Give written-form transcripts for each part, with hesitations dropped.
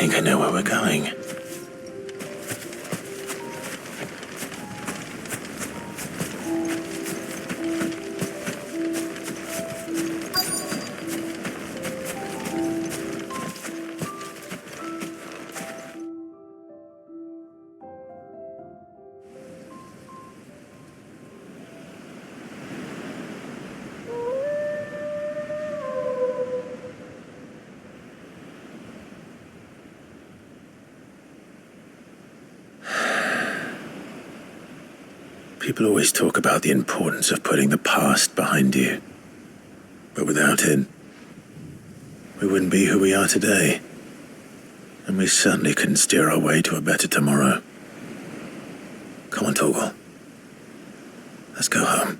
think I know where we're going. People always talk about the importance of putting the past behind you. But without it, we wouldn't be who we are today. And we certainly couldn't steer our way to a better tomorrow. Come on, Torgal. Let's go home.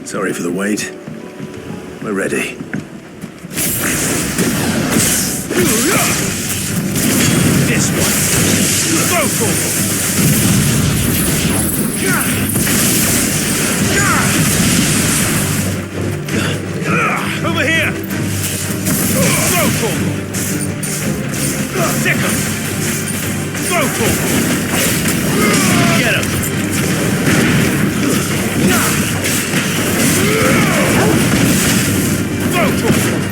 Sorry for the wait. We're ready. This one. Go for it. Over here. Go for it. Second. Go for it. Get him. Go for it.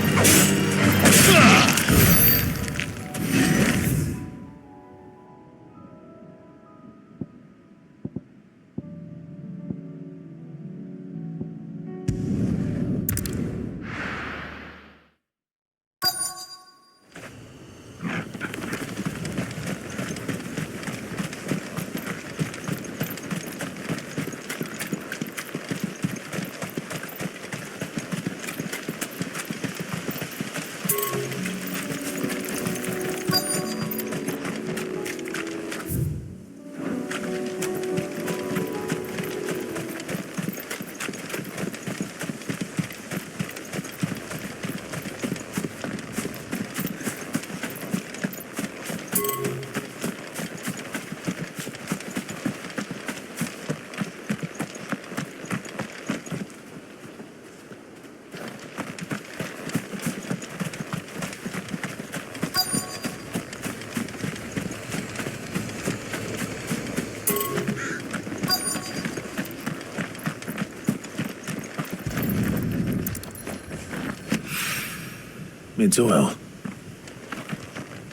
It's oil.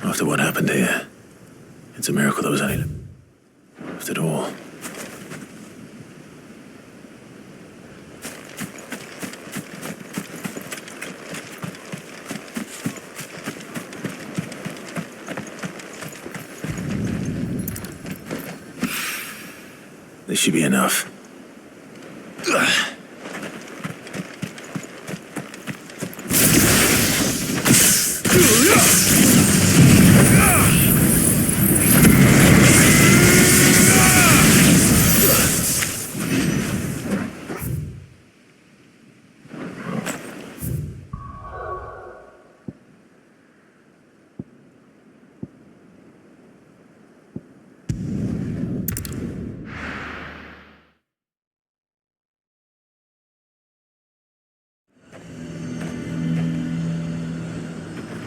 After what happened here, it's a miracle there was any left at all. This should be enough.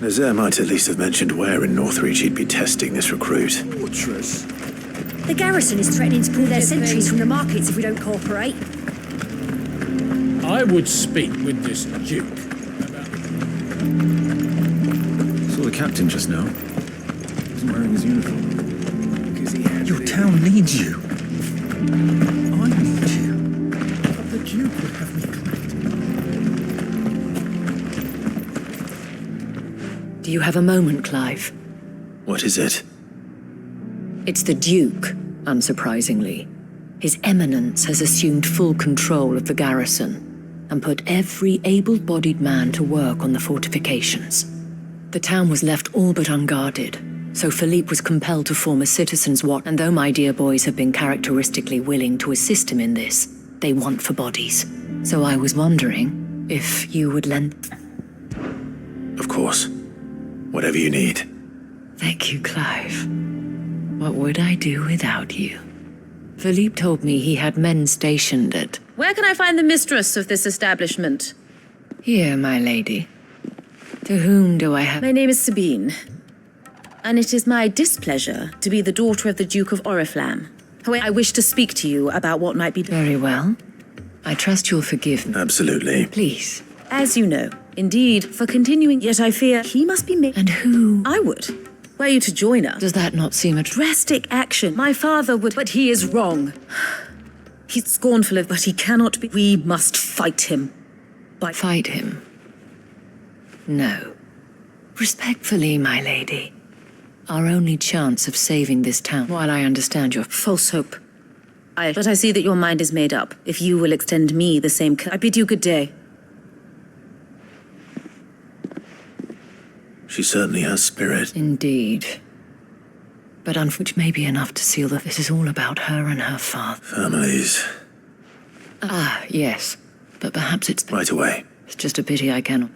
Nazaire might at least have mentioned where in Northreach he'd be testing this recruit. Fortress. The garrison is threatening to pull their sentries from the markets if we don't cooperate. I would speak with this Duke about... Saw the captain just now. He wasn't wearing his uniform. Your town needs you. I need you. But the Duke would have me collected. Do you have a moment, Clive? What is it? It's the Duke, unsurprisingly. His Eminence has assumed full control of the garrison and put every able-bodied man to work on the fortifications. The town was left all but unguarded, so Philippe was compelled to form a citizen's watch, and though my dear boys have been characteristically willing to assist him in this, they want for bodies. So I was wondering if you would lend... Of course. Whatever you need. Thank you, Clive. What would I do without you? Philippe told me he had men stationed at... Where can I find the mistress of this establishment? Here, my lady. To whom do I have... My name is Sabine, and it is my displeasure to be the daughter of the Duke of Oriflamme. However, I wish to speak to you about what might be... Very well. I trust you'll forgive me. Absolutely. Please. As you know, indeed, for continuing, yet I fear he must be made... And who... I would. Were you to join us? Does that not seem a... Drastic action. My father would... But he is wrong. He's scornful of, but he cannot be... We must fight him. Fight him? No. Respectfully, my lady. Our only chance of saving this town, while I understand your... False hope. But I see that your mind is made up. If you will extend me the same... I bid you good day. She certainly has spirit. Indeed. But which may be enough to seal that this is all about her and her father. Families. Ah, yes. But perhaps it's... Right away. It's just a pity I cannot...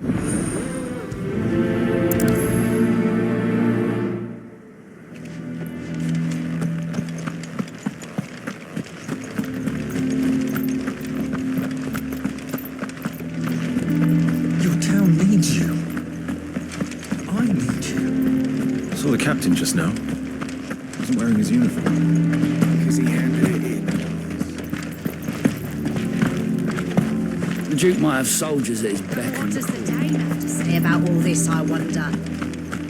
Your town needs you. I need you. Saw the captain just now. Wasn't wearing his uniform. Because he handed it in. The Duke might have soldiers at his beck What and does the Dane have to say about all this, I wonder?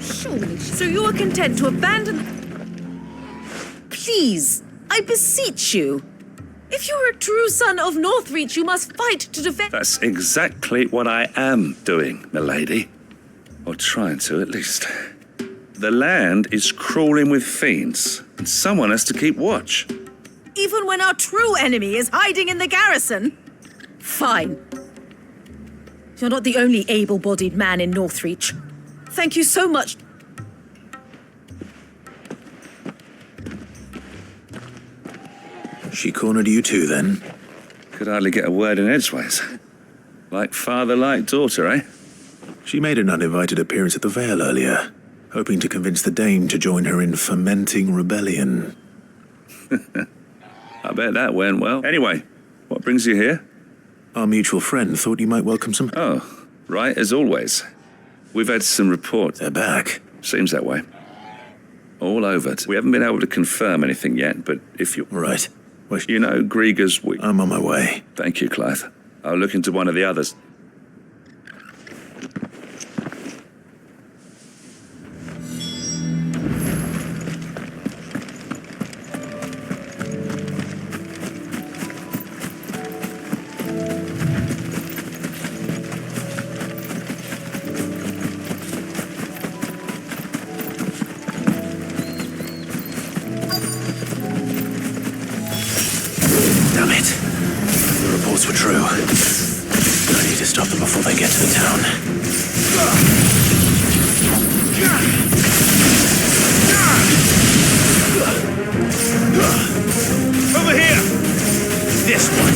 Surely she... So you are content to abandon... Please, I beseech you. If you are a true son of Northreach, you must fight to defend... That's exactly what I am doing, milady. Or trying to, at least. The land is crawling with fiends, and someone has to keep watch. Even when our true enemy is hiding in the garrison? Fine. You're not the only able-bodied man in Northreach. Thank you so much. She cornered you too, then? Could hardly get a word in edgeways. Like father, like daughter, eh? She made an uninvited appearance at the Vale earlier, hoping to convince the Dane to join her in fomenting rebellion. I bet that went well. Anyway, what brings you here? Our mutual friend thought you might welcome some... Oh, right, as always. We've had some reports. They're back. Seems that way. All over. We haven't been able to confirm anything yet, but if you... Right. Well, You know, Grieger's... I'm on my way. Thank you, Clive. I'll look into one of the others. Damn it. The reports were true. I need to stop them before they get to the town. Over here! This one!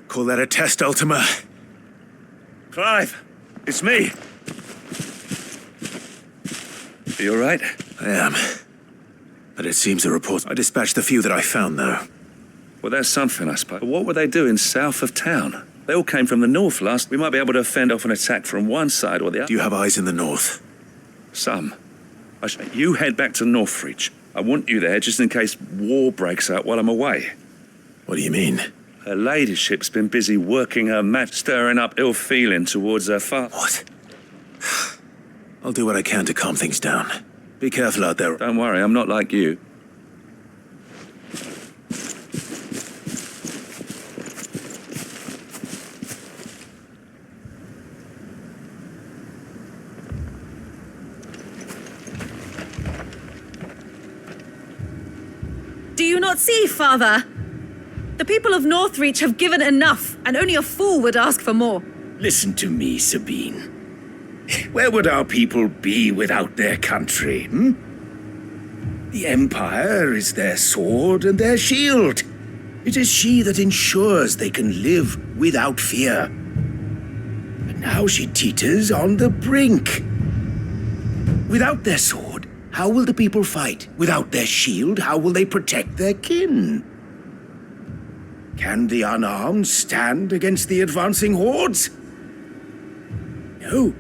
Call that a test, Ultima? Clive, it's me. You all right? I am. But it seems the reports... I dispatched the few that I found, though. Well, there's something, I suppose. What were they doing south of town? They all came from the north last. We might be able to fend off an attack from one side or the other. Do you have eyes in the north? Some. You head back to Northreach. I want you there just in case war breaks out while I'm away. What do you mean? Her ladyship's been busy working her match, stirring up ill feeling towards her father. What? I'll do what I can to calm things down. Be careful out there. Don't worry, I'm not like you. Do you not see, Father? The people of Northreach have given enough, and only a fool would ask for more. Listen to me, Sabine. Where would our people be without their country, hmm? The Empire is their sword and their shield. It is she that ensures they can live without fear. But now she teeters on the brink. Without their sword, how will the people fight? Without their shield, how will they protect their kin? Can the unarmed stand against the advancing hordes? No.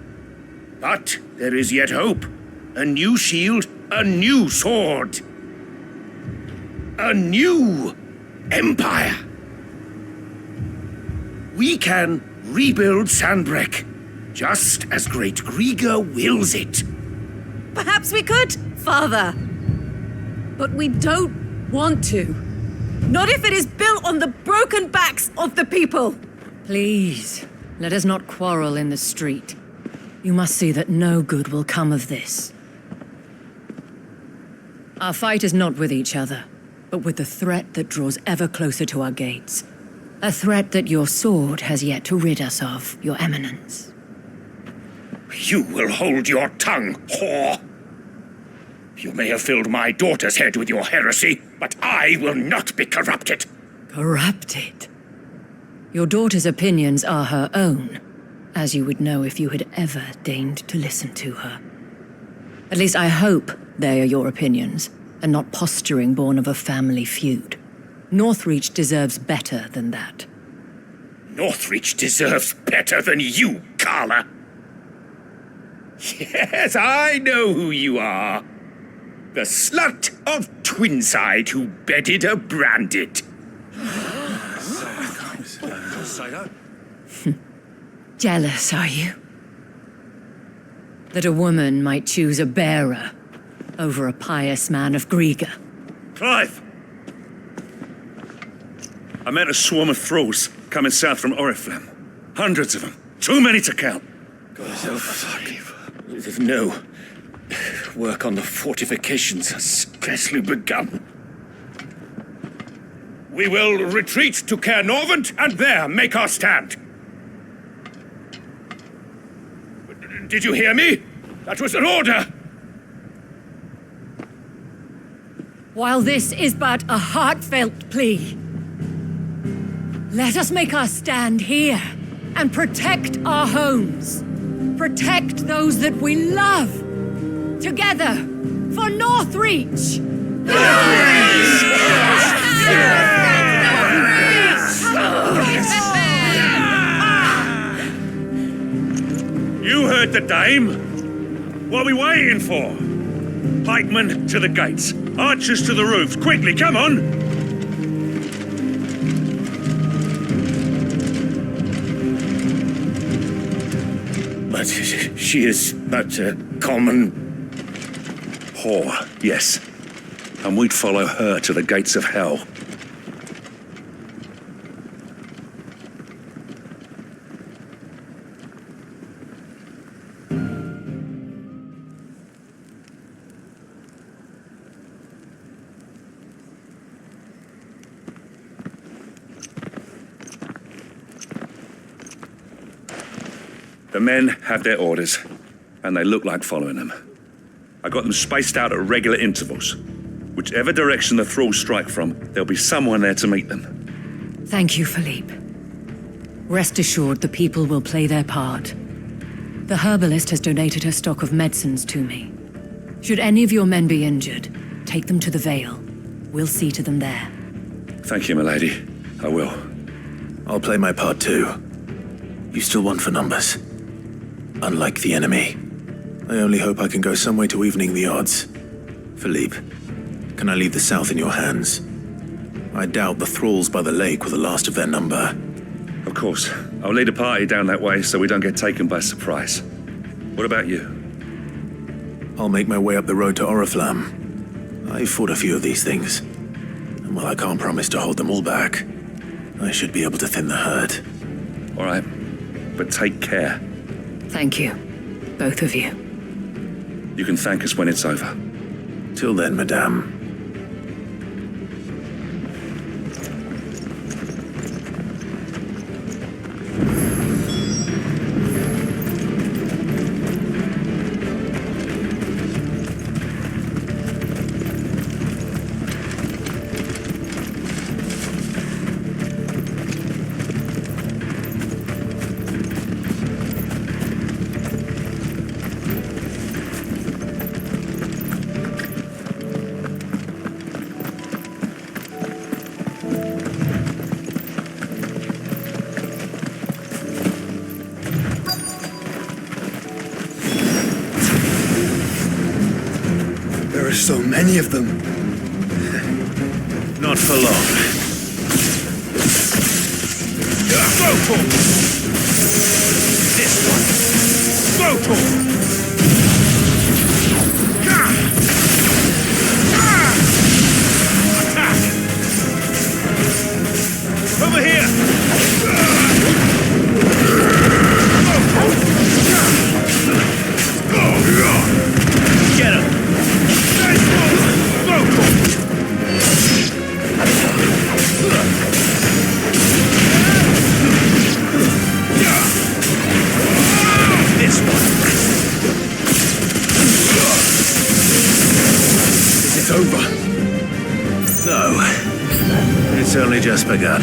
But there is yet hope. A new shield, a new sword. A new empire. We can rebuild Sandbreck, just as Great Grieger wills it. Perhaps we could, Father. But we don't want to. Not if it is built on the broken backs of the people. Please, let us not quarrel in the street. You must see that no good will come of this. Our fight is not with each other, but with the threat that draws ever closer to our gates. A threat that your sword has yet to rid us of, Your Eminence. You will hold your tongue, whore. You may have filled my daughter's head with your heresy, but I will not be corrupted. Corrupted? Your daughter's opinions are her own, as you would know if you had ever deigned to listen to her. At least I hope they are your opinions, and not posturing born of a family feud. Northreach deserves better than that. Northreach deserves better than you, Carla. Yes, I know who you are. The slut of Twinside who bedded a branded. Jealous, are you? That a woman might choose a bearer over a pious man of Grieger. Clive! I met a swarm of thralls coming south from Oriflamme. Hundreds of them. Too many to count. No. Work on the fortifications has scarcely begun. We will retreat to Caer Norvent and there make our stand. Did you hear me? That was an order! While this is but a heartfelt plea, let us make our stand here and protect our homes. Protect those that we love. Together, for Northreach! You heard the dame. What are we waiting for? Pikemen to the gates. Archers to the roofs. Quickly, come on! But she is but a common... Whore, yes. And we'd follow her to the gates of hell. The men have their orders, and they look like following them. I got them spaced out at regular intervals. Whichever direction the thralls strike from, there'll be someone there to meet them. Thank you, Philippe. Rest assured the people will play their part. The herbalist has donated her stock of medicines to me. Should any of your men be injured, take them to the Vale. We'll see to them there. Thank you, milady. I will. I'll play my part too. You still want for numbers. Unlike the enemy. I only hope I can go some way to evening the odds. Philippe, can I leave the south in your hands? I doubt the thralls by the lake were the last of their number. Of course. I'll lead a party down that way so we don't get taken by surprise. What about you? I'll make my way up the road to Oriflamme. I've fought a few of these things. And while I can't promise to hold them all back, I should be able to thin the herd. All right. But take care. Thank you, both of you. You can thank us when it's over. Till then, madame. There are so many of them. Not for long. Go for it! This one! Go for it! Attack! Over here! Get him! Nice move! Go for it! This one. Is it over? No. It's only just begun.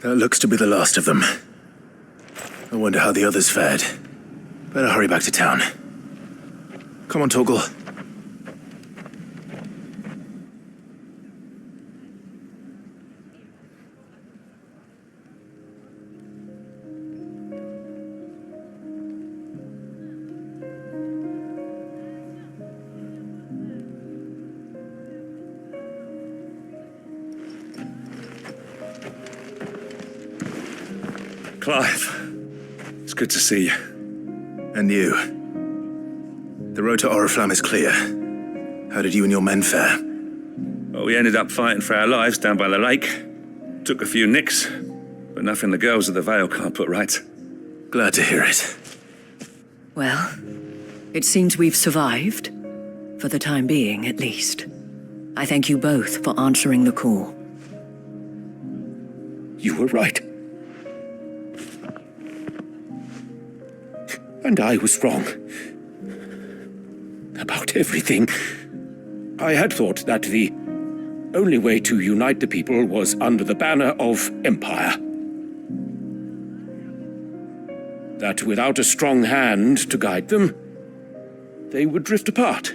That looks to be the last of them. I wonder how the others fared. Better hurry back to town. Come on, Torgal. Clive, it's good to see you. And you. The road to Oriflamme is clear. How did you and your men fare? Well, we ended up fighting for our lives down by the lake. Took a few nicks, but nothing the girls of the Vale can't put right. Glad to hear it. Well, it seems we've survived. For the time being, at least. I thank you both for answering the call. You were right. And I was wrong. About everything. I had thought that the only way to unite the people was under the banner of Empire. That without a strong hand to guide them, they would drift apart.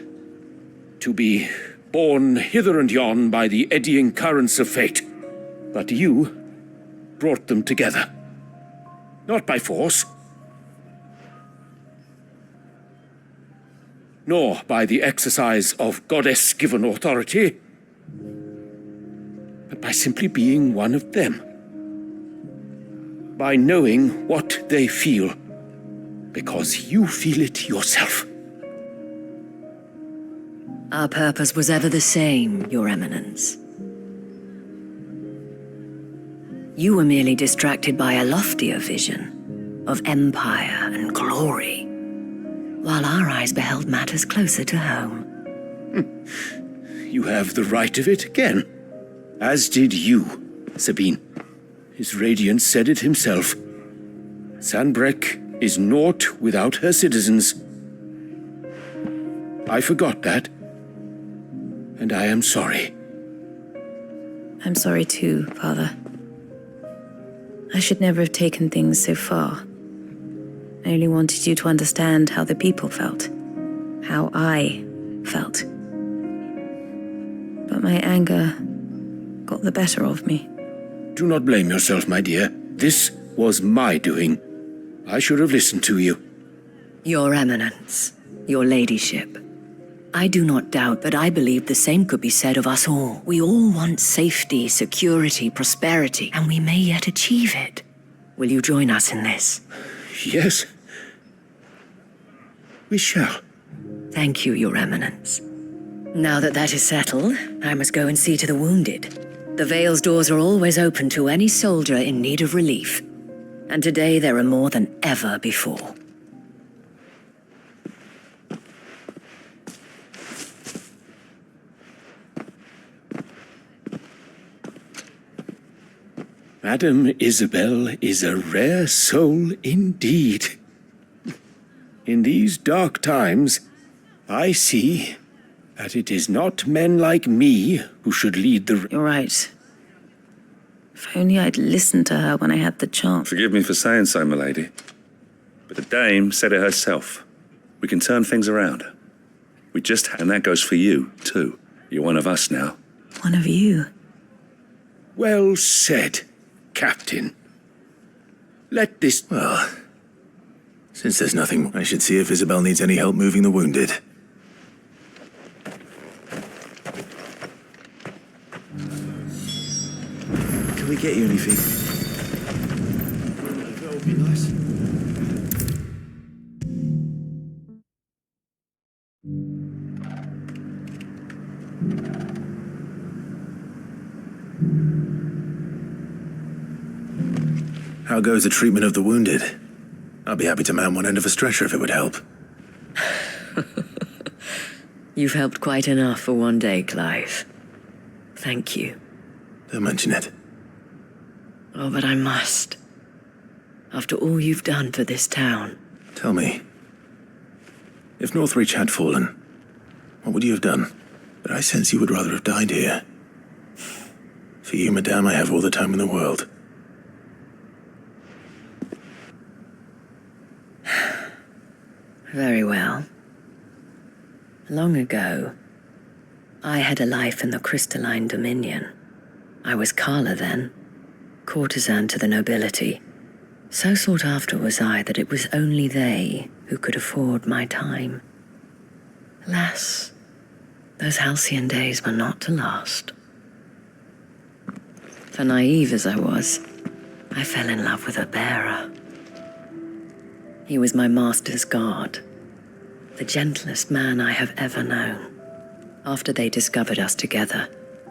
To be borne hither and yon by the eddying currents of fate. But you brought them together. Not by force, nor by the exercise of goddess-given authority, but by simply being one of them. By knowing what they feel, because you feel it yourself. Our purpose was ever the same, Your Eminence. You were merely distracted by a loftier vision of empire and glory, while our eyes beheld matters closer to home. You have the right of it again, as did you, Sabine. His radiance said it himself. Sanbreque is naught without her citizens. I forgot that, and I am sorry. I'm sorry too, Father. I should never have taken things so far. I only wanted you to understand how the people felt. How I felt. But my anger got the better of me. Do not blame yourself, my dear. This was my doing. I should have listened to you. Your Eminence, your ladyship. I do not doubt, but I believe the same could be said of us all. We all want safety, security, prosperity, and we may yet achieve it. Will you join us in this? Yes. We shall. Thank you, Your Eminence. Now that that is settled, I must go and see to the wounded. The Vale's doors are always open to any soldier in need of relief. And today there are more than ever before. Madame Isabel is a rare soul indeed. In these dark times, I see that it is not men like me who should lead the... You're right. If only I'd listened to her when I had the chance. Forgive me for saying so, milady. But the dame said it herself. We can turn things around. We just... And that goes for you, too. You're one of us now. One of you. Well said, Captain. Let this... Well, since there's nothing, I should see if Isabel needs any help moving the wounded. Can we get you anything? That would be nice. How goes the treatment of the wounded? I'd be happy to man one end of a stretcher if it would help. You've helped quite enough for one day, Clive. Thank you. Don't mention it. Oh, but I must. After all you've done for this town. Tell me, if Northreach had fallen, what would you have done? But I sense you would rather have died here. For you, madame, I have all the time in the world. Very well. Long ago, I had a life in the Crystalline Dominion. I was Carla then, courtesan to the nobility. So sought after was I that it was only they who could afford my time. Alas, those halcyon days were not to last. For naive as I was, I fell in love with a bearer. He was my master's guard, the gentlest man I have ever known. After they discovered us together,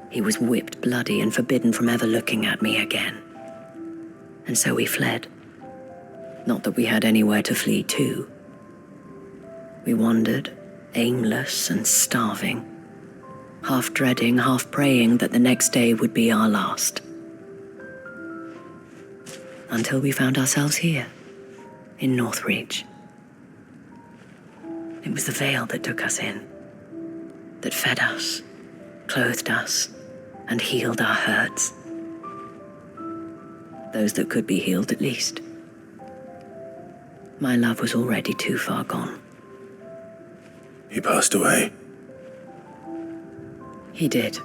he was whipped bloody and forbidden from ever looking at me again. And so we fled. Not that we had anywhere to flee to. We wandered, aimless and starving, half dreading, half praying that the next day would be our last. Until we found ourselves here, in Northreach. It was the Vale that took us in, that fed us, clothed us, and healed our hurts. Those that could be healed at least. My love was already too far gone. He passed away. He did.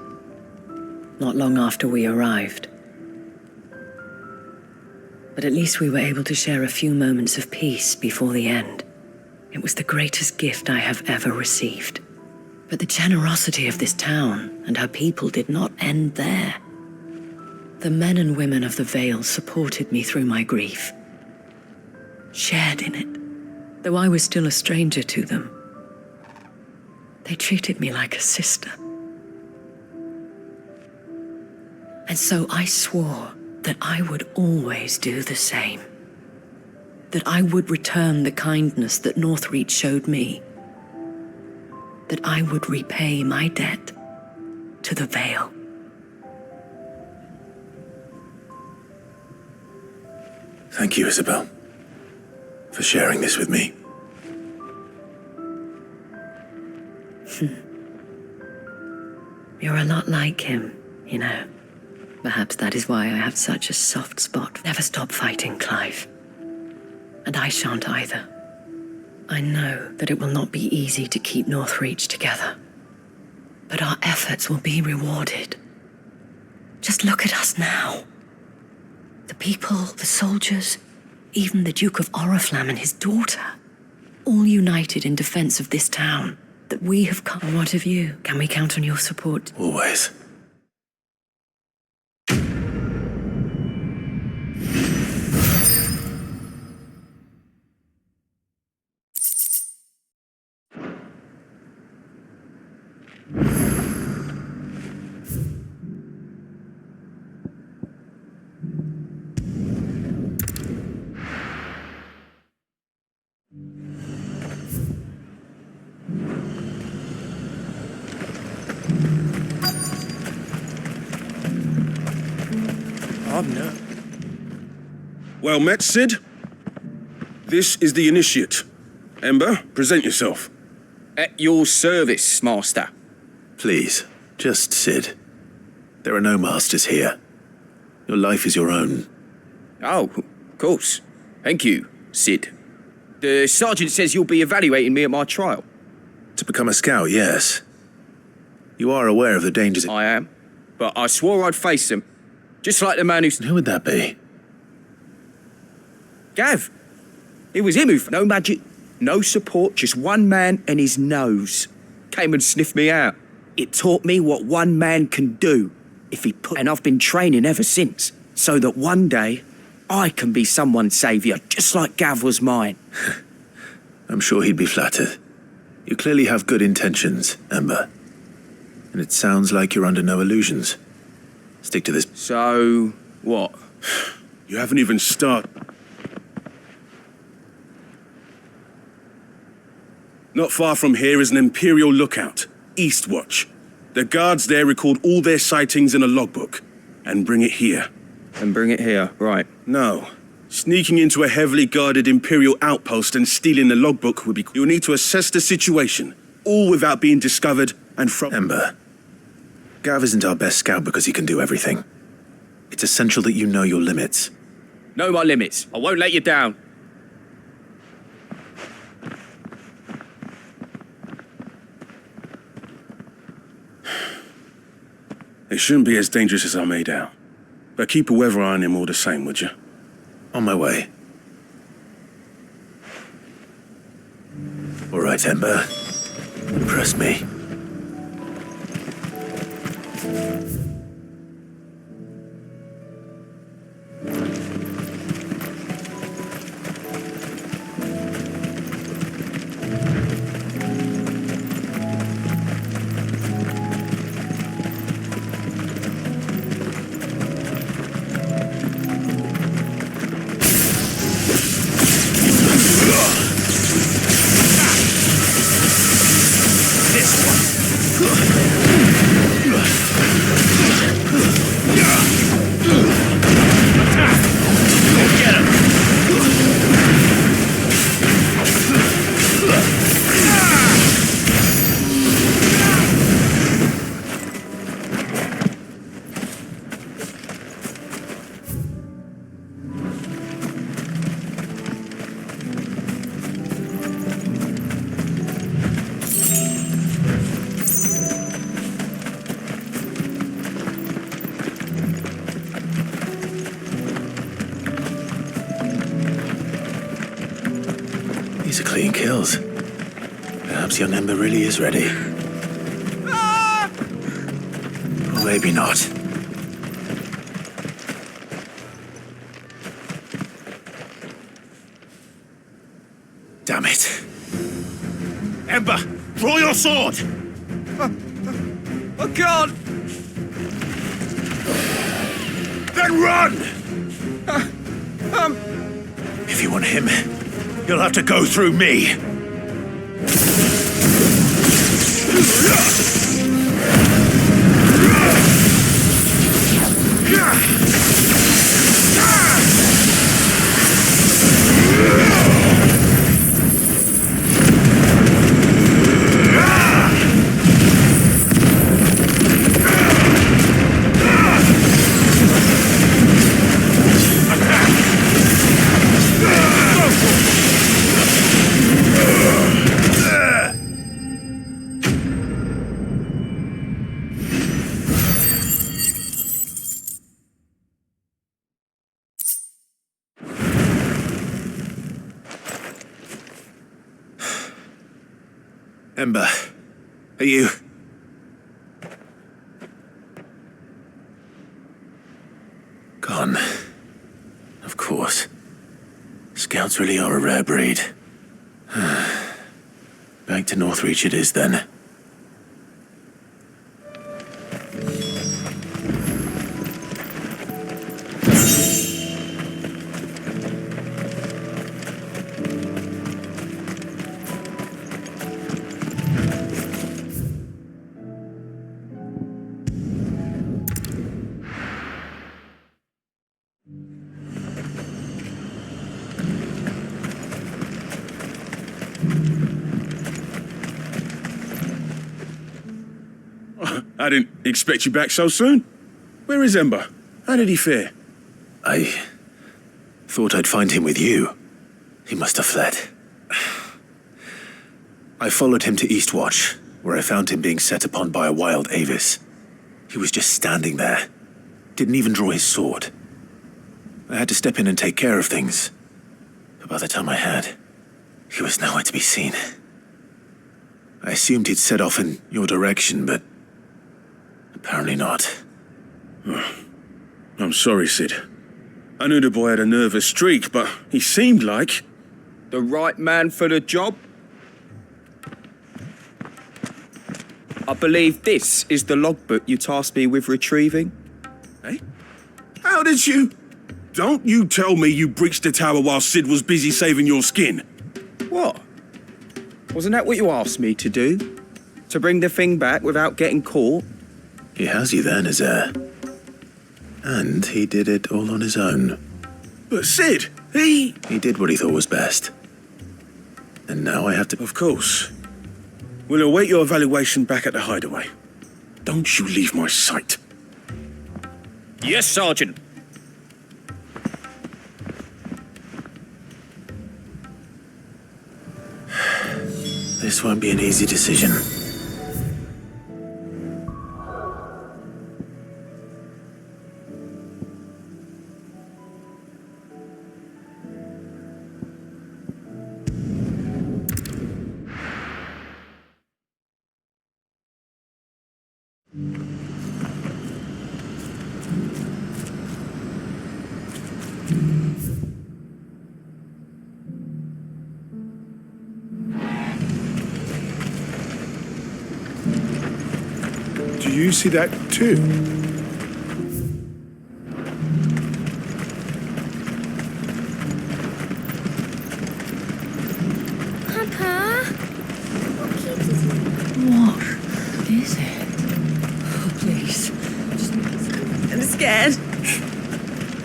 Not long after we arrived. But at least we were able to share a few moments of peace before the end. It was the greatest gift I have ever received. But the generosity of this town and her people did not end there. The men and women of the Vale supported me through my grief, shared in it, though I was still a stranger to them. They treated me like a sister. And so I swore that I would always do the same. That I would return the kindness that Northreach showed me. That I would repay my debt to the Vale. Thank you, Isabel, for sharing this with me. You're a lot like him, you know. Perhaps that is why I have such a soft spot. Never stop fighting, Clive. And I shan't either. I know that it will not be easy to keep Northreach together. But our efforts will be rewarded. Just look at us now. The people, the soldiers, even the Duke of Oriflamme and his daughter, all united in defense of this town that we have come. What of you? Can we count on your support? Always. Well met, Sid. This is the initiate. Ember, present yourself. At your service, Master. Please, just Sid. There are no masters here. Your life is your own. Oh, of course. Thank you, Sid. The sergeant says you'll be evaluating me at my trial. To become a scout, yes. You are aware of the dangers. I am. But I swore I'd face them. Just like the man who's... Who would that be? Gav. It was him who... No magic, no support, just one man and his nose. Came and sniffed me out. It taught me what one man can do if he put... And I've been training ever since, so that one day I can be someone's saviour, just like Gav was mine. I'm sure he'd be flattered. You clearly have good intentions, Ember. And it sounds like you're under no illusions. Stick to this. So, what? You haven't even started. Not far from here is an Imperial lookout, Eastwatch. The guards there record all their sightings in a logbook and bring it here. And bring it here, right. No. Sneaking into a heavily guarded Imperial outpost and stealing the logbook would be... You'll need to assess the situation, all without being discovered and from... Ember, Gav isn't our best scout because he can do everything. It's essential that you know your limits. Know my limits. I won't let you down. It shouldn't be as dangerous as I made out. But keep a weather eye on him all the same, would you? On my way. All right, Ember. Impress me. These are clean kills. Perhaps young Ember really is ready. Or maybe not. Damn it. Ember, draw your sword! I can't! Then run! If you want him, You'll have to go through me. Ember, are you... Gone. Of course. Scouts really are a rare breed. Back to Northreach it is then. I didn't expect you back so soon. Where is Ember? How did he fare? I thought I'd find him with you. He must have fled. I followed him to Eastwatch, where I found him being set upon by a wild Avis. He was just standing there. Didn't even draw his sword. I had to step in and take care of things. But by the time I had, he was nowhere to be seen. I assumed he'd set off in your direction, but apparently not. I'm sorry, Sid. I knew the boy had a nervous streak, but he seemed like... The right man for the job? I believe this is the logbook you tasked me with retrieving. Eh? How did you... Don't you tell me you breached the tower while Sid was busy saving your skin. What? Wasn't that what you asked me to do? To bring the thing back without getting caught? He has you there, Nazaire. And he did it all on his own. But Sid, he did what he thought was best. And now I have to... Of course. We'll await your evaluation back at the hideaway. Don't you leave my sight. Yes, Sergeant. This won't be an easy decision. Do you see that too? Papa? What keeps us... What is it? Oh, please. I'm scared.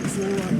It's all right.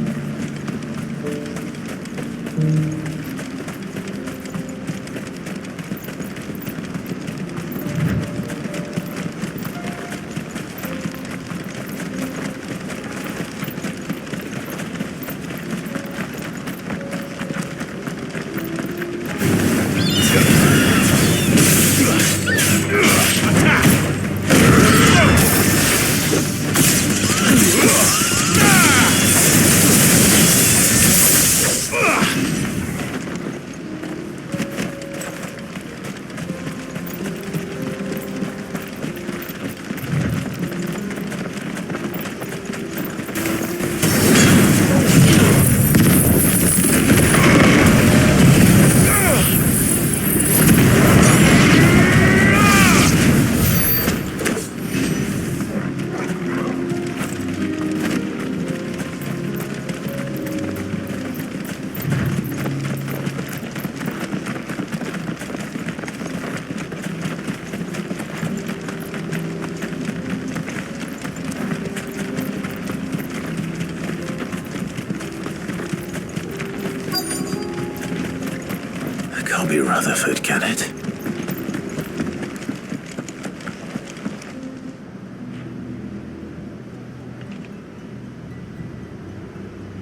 can't be Rutherford, can it?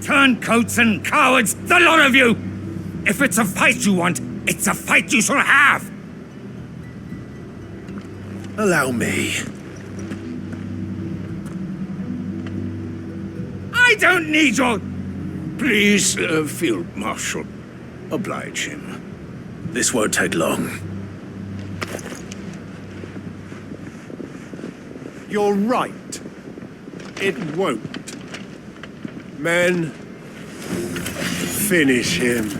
Turncoats and cowards, the lot of you! If it's a fight you want, it's a fight you shall have! Allow me. I don't need your... Please, Field Marshal, oblige him. This won't take long. You're right. It won't. Men, finish him.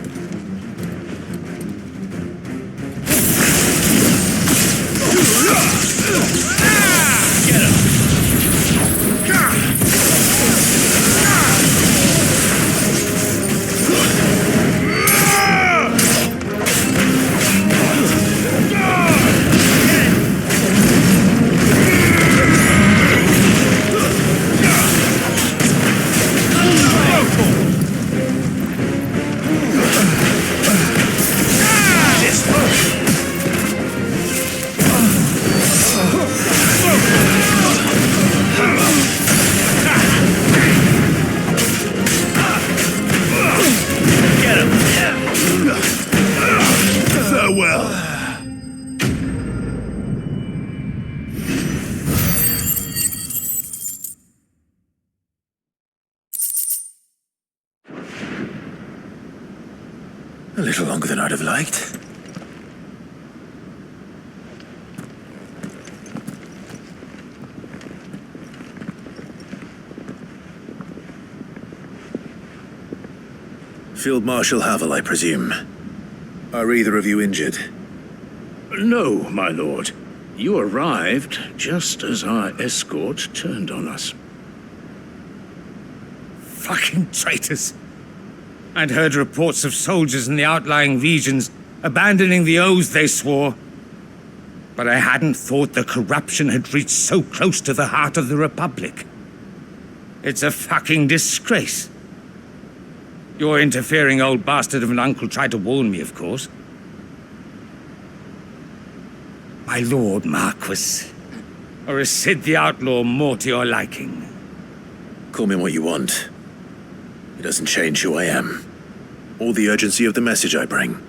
A little longer than I'd have liked. Field Marshal Havel, I presume. Are either of you injured? No, my lord. You arrived just as our escort turned on us. Fucking traitors! I'd heard reports of soldiers in the outlying regions abandoning the oaths they swore. But I hadn't thought the corruption had reached so close to the heart of the Republic. It's a fucking disgrace. Your interfering old bastard of an uncle tried to warn me, of course. My lord Marquis, or is Sid the Outlaw more to your liking? Call me what you want. It doesn't change who I am, or the urgency of the message I bring.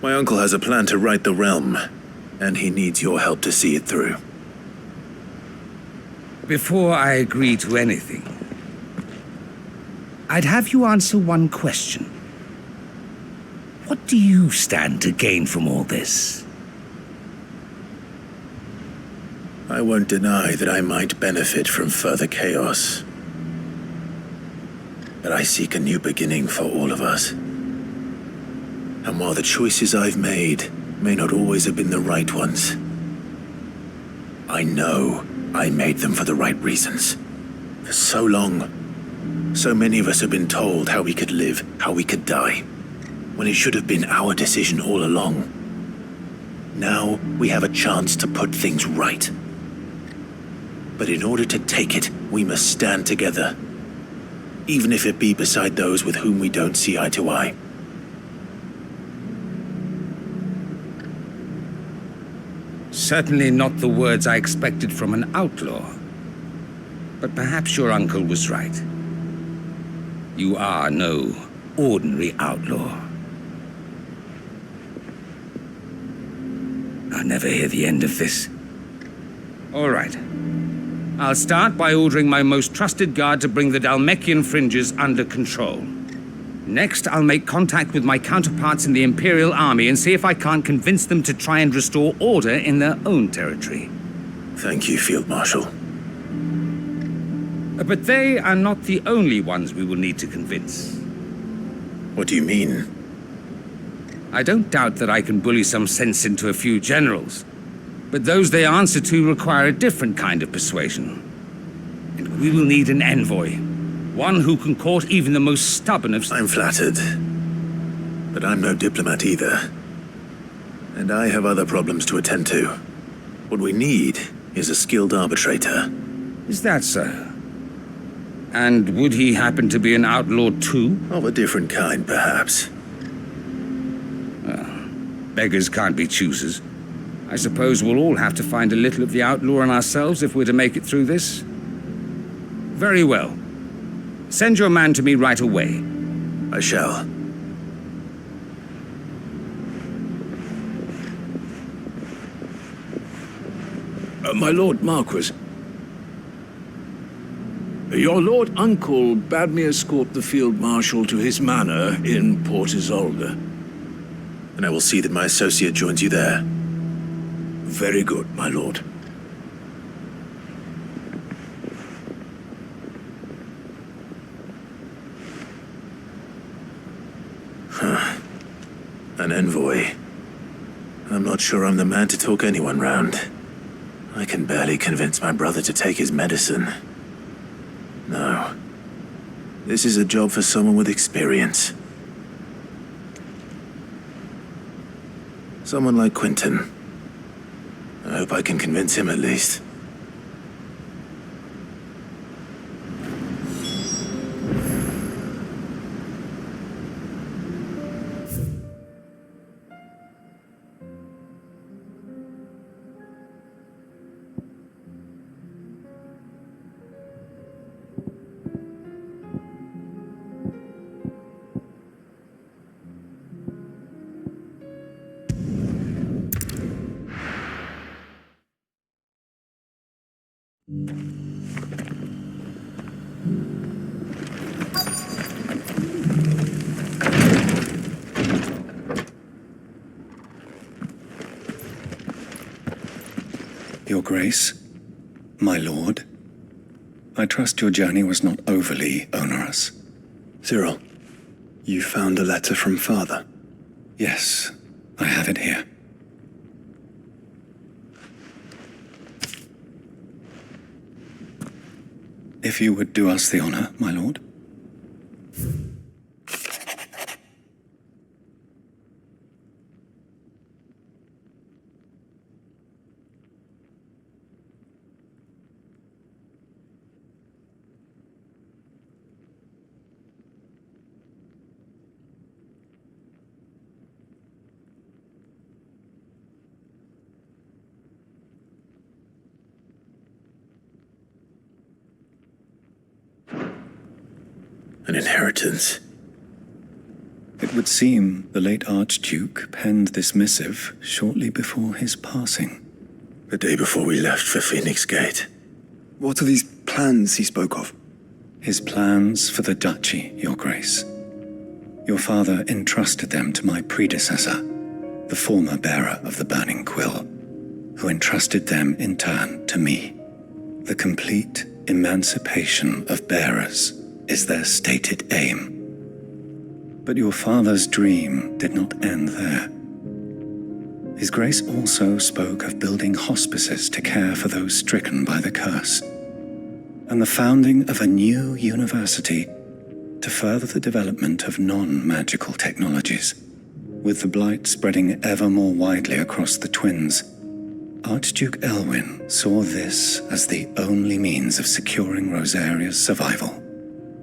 My uncle has a plan to right the realm, and he needs your help to see it through. Before I agree to anything, I'd have you answer one question. What do you stand to gain from all this? I won't deny that I might benefit from further chaos. But I seek a new beginning for all of us. And while the choices I've made may not always have been the right ones, I know I made them for the right reasons. For so long, so many of us have been told how we could live, how we could die, when it should have been our decision all along. Now we have a chance to put things right. But in order to take it, we must stand together, even if it be beside those with whom we don't see eye to eye. Certainly not the words I expected from an outlaw. But perhaps your uncle was right. You are no ordinary outlaw. I'll never hear the end of this. All right. I'll start by ordering my most trusted guard to bring the Dalmekian fringes under control. Next, I'll make contact with my counterparts in the Imperial Army and see if I can't convince them to try and restore order in their own territory. Thank you, Field Marshal. But they are not the only ones we will need to convince. What do you mean? I don't doubt that I can bully some sense into a few generals. But those they answer to require a different kind of persuasion. And we will need an envoy. One who can court even the most stubborn of... I'm flattered. But I'm no diplomat either. And I have other problems to attend to. What we need is a skilled arbitrator. Is that so? And would he happen to be an outlaw too? Of a different kind, perhaps. Beggars can't be choosers. I suppose we'll all have to find a little of the outlaw in ourselves if we're to make it through this. Very well. Send your man to me right away. I shall. My Lord Marquis, your Lord Uncle bade me escort the Field Marshal to his manor in Port Isolde. And I will see that my associate joins you there. Very good, my lord. An envoy. I'm not sure I'm the man to talk anyone round. I can barely convince my brother to take his medicine. No. This is a job for someone with experience. Someone like Quentin. I hope I can convince him at least. Your Grace, my lord, I trust your journey was not overly onerous. Cyril, you found a letter from Father? Yes, I have it here. If you would do us the honor, my lord. An inheritance. It would seem the late Archduke penned this missive shortly before his passing. The day before we left for Phoenix Gate. What are these plans he spoke of? His plans for the duchy, Your Grace. Your father entrusted them to my predecessor, the former bearer of the Burning Quill, who entrusted them in turn to me. The complete emancipation of bearers is their stated aim. But your father's dream did not end there. His Grace also spoke of building hospices to care for those stricken by the curse, and the founding of a new university to further the development of non-magical technologies. With the blight spreading ever more widely across the twins, Archduke Elwin saw this as the only means of securing Rosaria's survival.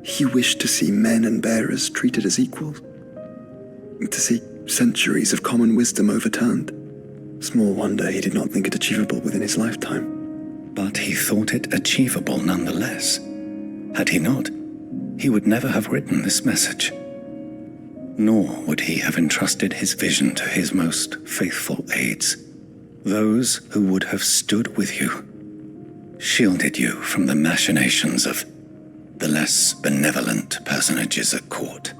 He wished to see men and bearers treated as equals. To see centuries of common wisdom overturned. Small wonder he did not think it achievable within his lifetime. But he thought it achievable nonetheless. Had he not, he would never have written this message. Nor would he have entrusted his vision to his most faithful aides, those who would have stood with you, shielded you from the machinations of the less benevolent personages at court.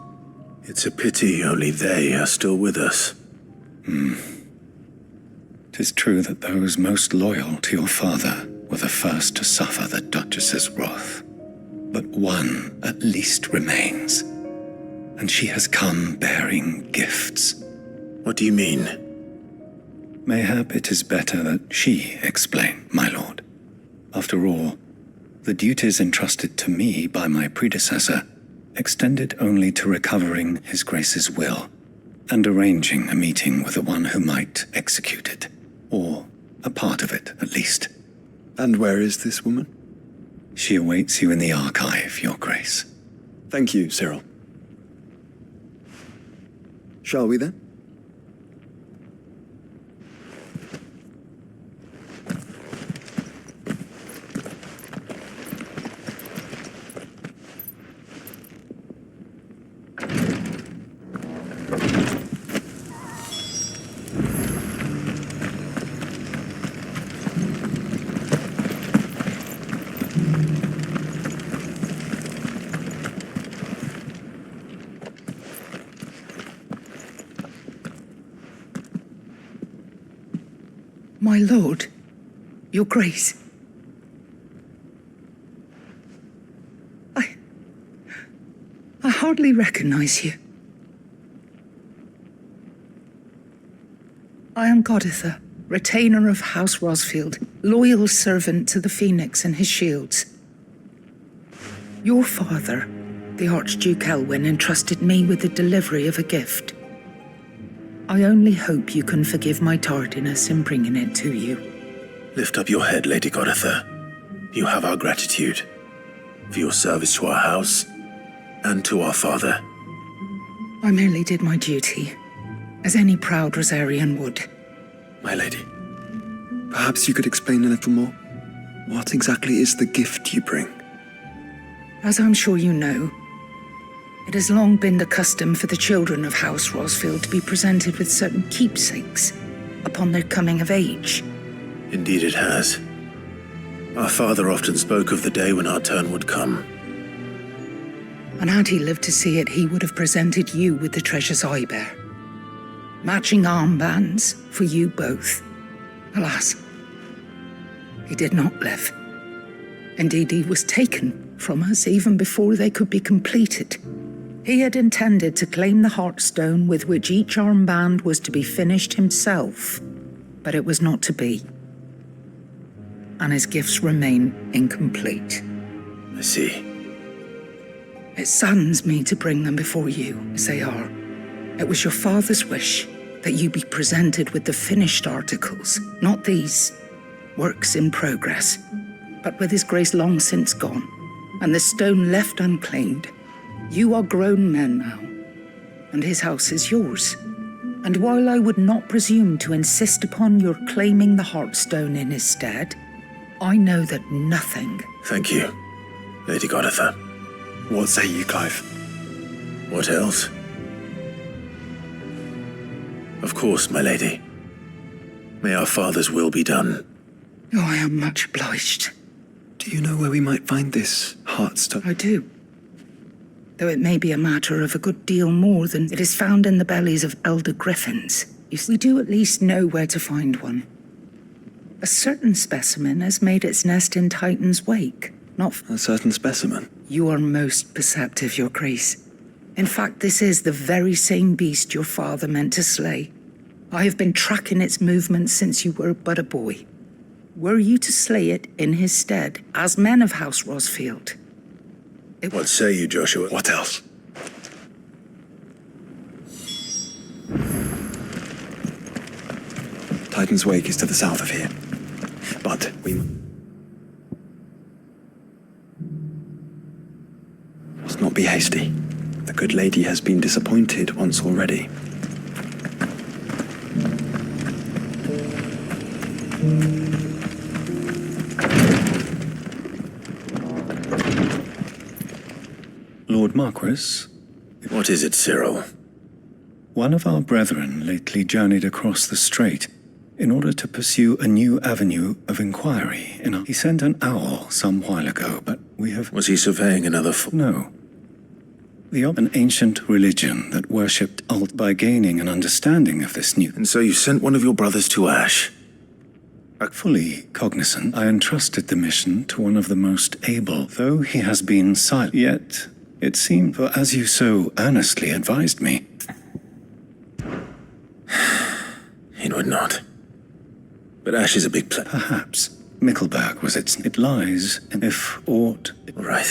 It's a pity only they are still with us. 'Tis true that those most loyal to your father were the first to suffer the Duchess's wrath. But one at least remains, and she has come bearing gifts. What do you mean? Mayhap it is better that she explain, my lord. After all, the duties entrusted to me by my predecessor extended only to recovering His Grace's will and arranging a meeting with the one who might execute it, or a part of it at least. And where is this woman? She awaits you in the archive, Your Grace. Thank you, Cyril. Shall we then? My lord, your grace. I hardly recognize you. I am Goditha, retainer of House Rosfield, loyal servant to the Phoenix and his shields. Your father, the Archduke Elwyn, entrusted me with the delivery of a gift. I only hope you can forgive my tardiness in bringing it to you. Lift up your head, Lady Goditha. You have our gratitude for your service to our house and to our father. I merely did my duty, as any proud Rosarian would. My lady, perhaps you could explain a little more? What exactly is the gift you bring? As I'm sure you know, it has long been the custom for the children of House Rosfield to be presented with certain keepsakes upon their coming of age. Indeed it has. Our father often spoke of the day when our turn would come. And had he lived to see it, he would have presented you with the treasures I bear. Matching armbands for you both. Alas, he did not live. Indeed, he was taken from us even before they could be completed. He had intended to claim the Heartstone with which each armband was to be finished himself, but it was not to be. And his gifts remain incomplete. I see. It saddens me to bring them before you, as they are. It was your father's wish that you be presented with the finished articles, not these works in progress. But with his grace long since gone, and the stone left unclaimed, you are grown men now, and his house is yours. And while I would not presume to insist upon your claiming the Heartstone in his stead, I know that nothing... Thank you, Lady Goditha. What say you, Clive? What else? Of course, my lady. May our father's will be done. Oh, I am much obliged. Do you know where we might find this Heartstone? I do. Though it may be a matter of a good deal more than it is found in the bellies of elder griffins. We do at least know where to find one. A certain specimen has made its nest in Titan's wake, not... A certain specimen? You are most perceptive, your grace. In fact, this is the very same beast your father meant to slay. I have been tracking its movements since you were but a boy. Were you to slay it in his stead, as men of House Rosfield? What say you, Joshua? What else? Titan's Wake is to the south of here. But we must not be hasty. The good lady has been disappointed once already. Lord Marquis? What is it, Cyril? One of our brethren lately journeyed across the strait in order to pursue a new avenue of inquiry. He sent an owl some while ago, but we have... Was he surveying another... No. An ancient religion that worshipped Alt by gaining an understanding of this new... And so you sent one of your brothers to Ash? Fully cognizant, I entrusted the mission to one of the most able, though he has been silent. Yet, it seemed, for as you so earnestly advised me... He would not. But Ash is a big place. Perhaps. Mickleburg was its... It lies, and if aught... Right.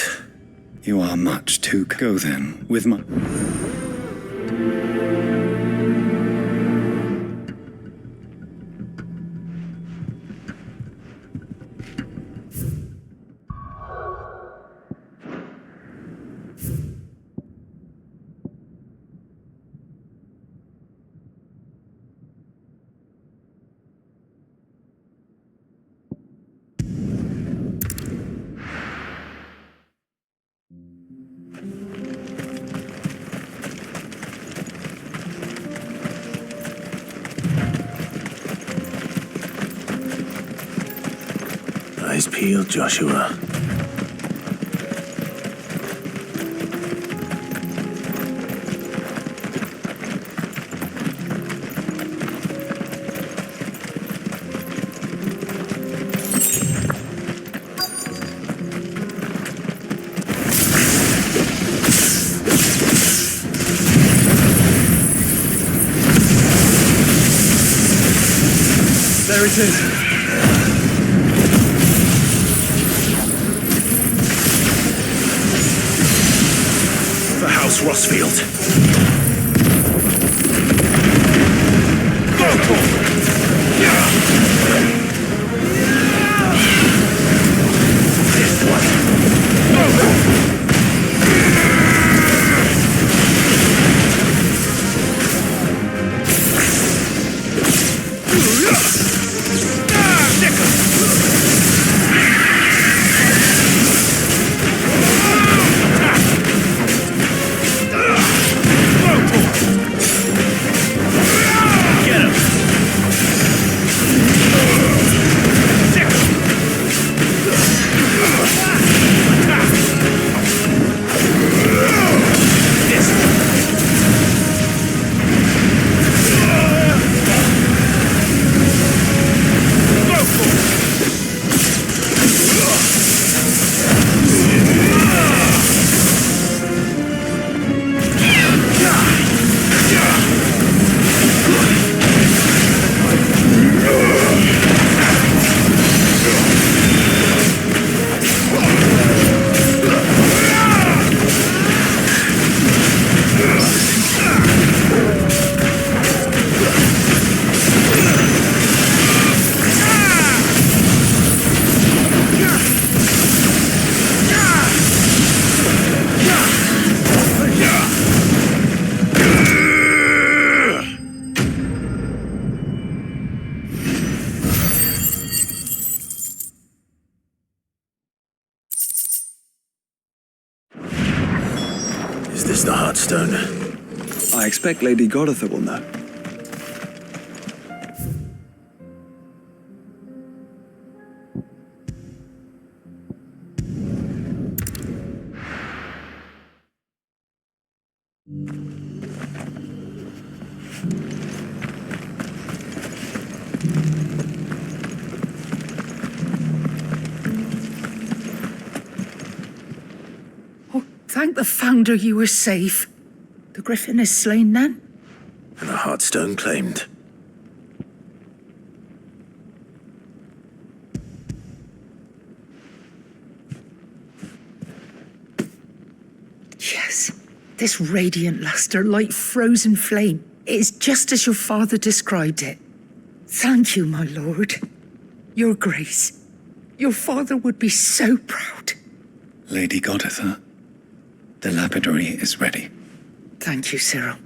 You are much too... Go then, with my... Eyes peeled, Joshua. There it is. For House Rossfield. Is this the Heartstone? I expect Lady Goditha will know. Thank the Founder you were safe. The Griffin is slain then? And the Heartstone claimed. Yes. This radiant luster, like frozen flame. It is just as your father described it. Thank you, my lord. Your Grace. Your father would be so proud. Lady Goditha, the lapidary is ready. Thank you, Cyril.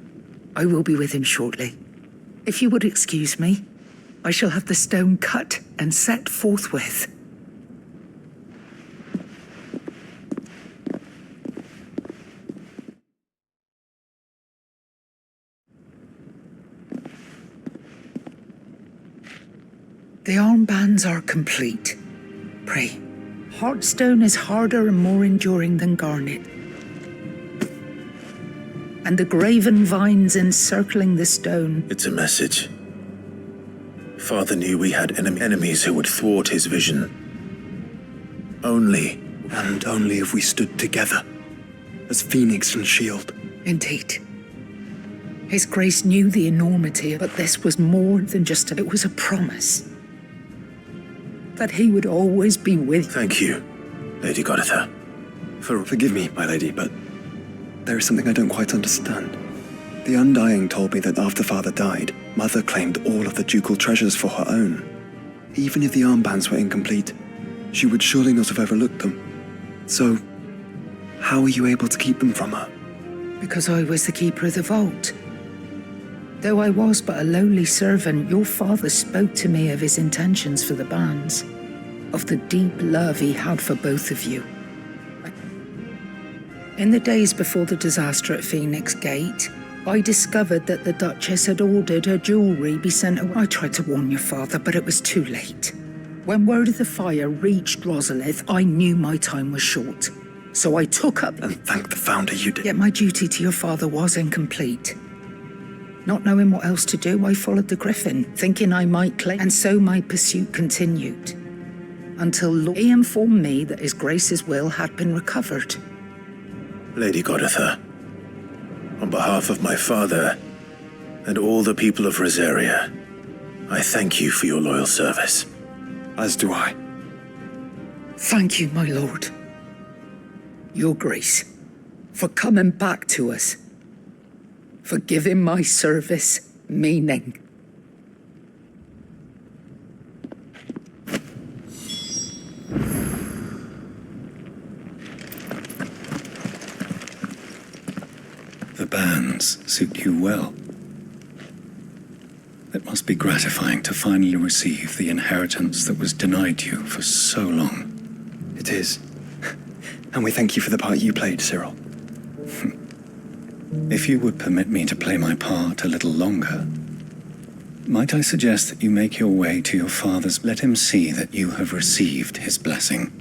I will be with him shortly. If you would excuse me, I shall have the stone cut and set forthwith. The armbands are complete. Pray, Heartstone is harder and more enduring than garnet. And the graven vines encircling the stone. It's a message. Father knew we had enemies who would thwart his vision. Only. And only if we stood together, as Phoenix and Shield. Indeed. His Grace knew the enormity, but this was more than just it was a promise. That he would always be with. Thank you, Lady Goditha. Forgive me, my lady, but there is something I don't quite understand. The Undying told me that after Father died, Mother claimed all of the ducal treasures for her own. Even if the armbands were incomplete, she would surely not have overlooked them. So, how were you able to keep them from her? Because I was the keeper of the vault. Though I was but a lowly servant, your father spoke to me of his intentions for the bands, of the deep love he had for both of you. In the days before the disaster at Phoenix Gate, I discovered that the Duchess had ordered her jewellery be sent away. I tried to warn your father, but it was too late. When word of the fire reached Rosalith, I knew my time was short. So I took up... And thank the Founder you did. Yet my duty to your father was incomplete. Not knowing what else to do, I followed the Griffin, thinking I might claim... And so my pursuit continued. Until he informed me that His Grace's will had been recovered. Lady Goditha, on behalf of my father and all the people of Rosaria, I thank you for your loyal service. As do I. Thank you, my lord. Your Grace, for coming back to us. For giving my service meaning. The bands suit you well. It must be gratifying to finally receive the inheritance that was denied you for so long. It is. And we thank you for the part you played, Cyril. If you would permit me to play my part a little longer, might I suggest that you make your way to your father's? Let him see that you have received his blessing.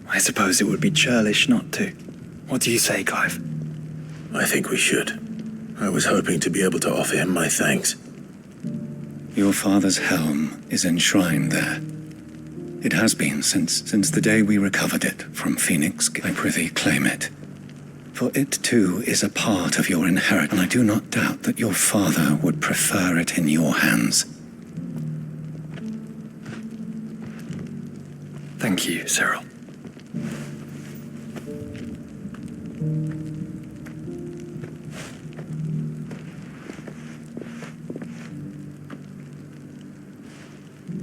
I suppose it would be churlish not to. What do you say, Clive? I think we should. I was hoping to be able to offer him my thanks. Your father's helm is enshrined there. It has been since the day we recovered it from Phoenix. I prithee claim it. For it too is a part of your inheritance, and I do not doubt that your father would prefer it in your hands. Thank you, Cyril.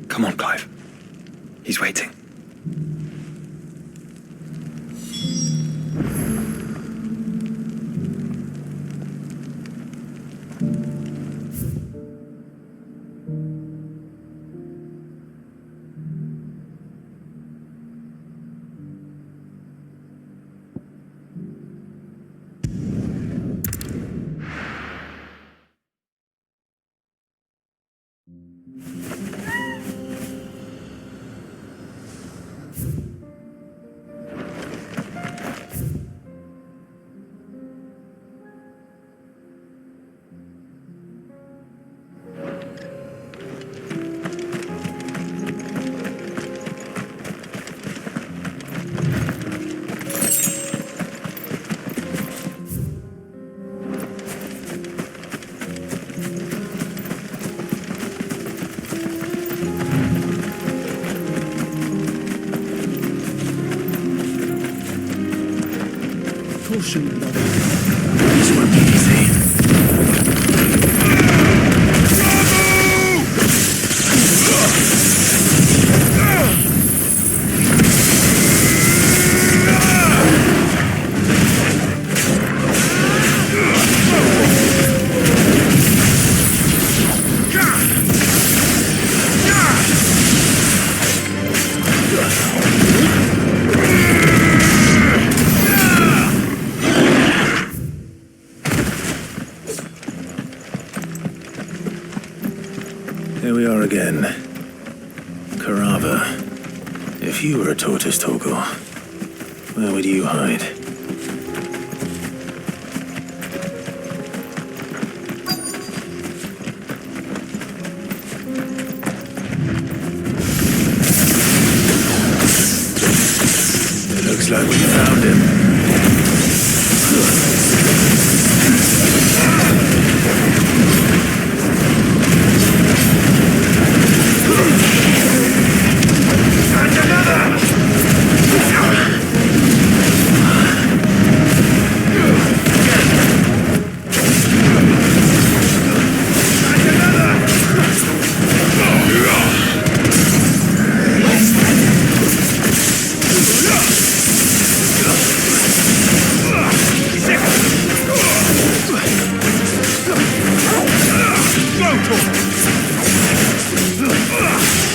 Come on, Clive. He's waiting. This won't be easy. Here we are again. Carava. If you were a tortoise, Torgor, where would you hide? It looks like we found him.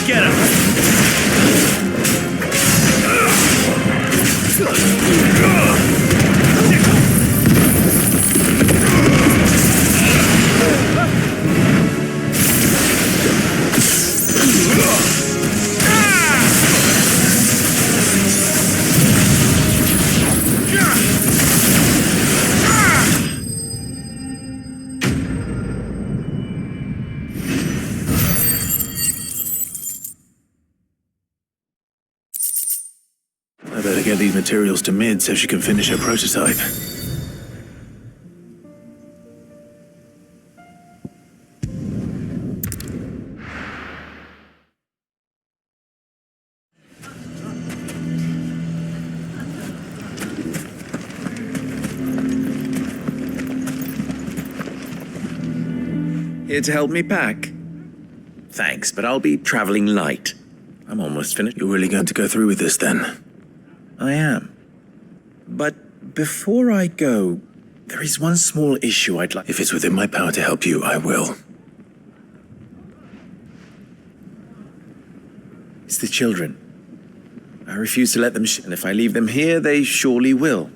Get him! I better get these materials to Mid so she can finish her prototype. Here to help me pack? Thanks, but I'll be traveling light. I'm almost finished. You're really going to go through with this, then? I am. But before I go, there is one small issue I'd like... If it's within my power to help you, I will. It's the children. I refuse to let them and if I leave them here, they surely will.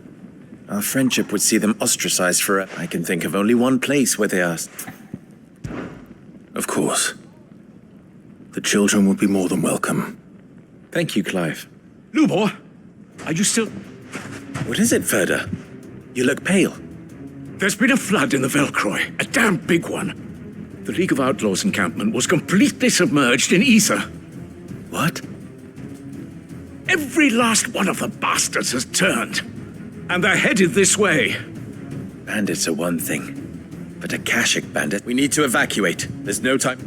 Our friendship would see them ostracized for I can think of only one place where they are... Of course. The children would be more than welcome. Thank you, Clive. Lubor, are you still... What is it, Ferda? You look pale. There's been a flood in the Velcroy, a damn big one. The League of Outlaws encampment was completely submerged in ether. What? Every last one of the bastards has turned. And they're headed this way. Bandits are one thing. But a Akashic bandit... We need to evacuate. There's no time...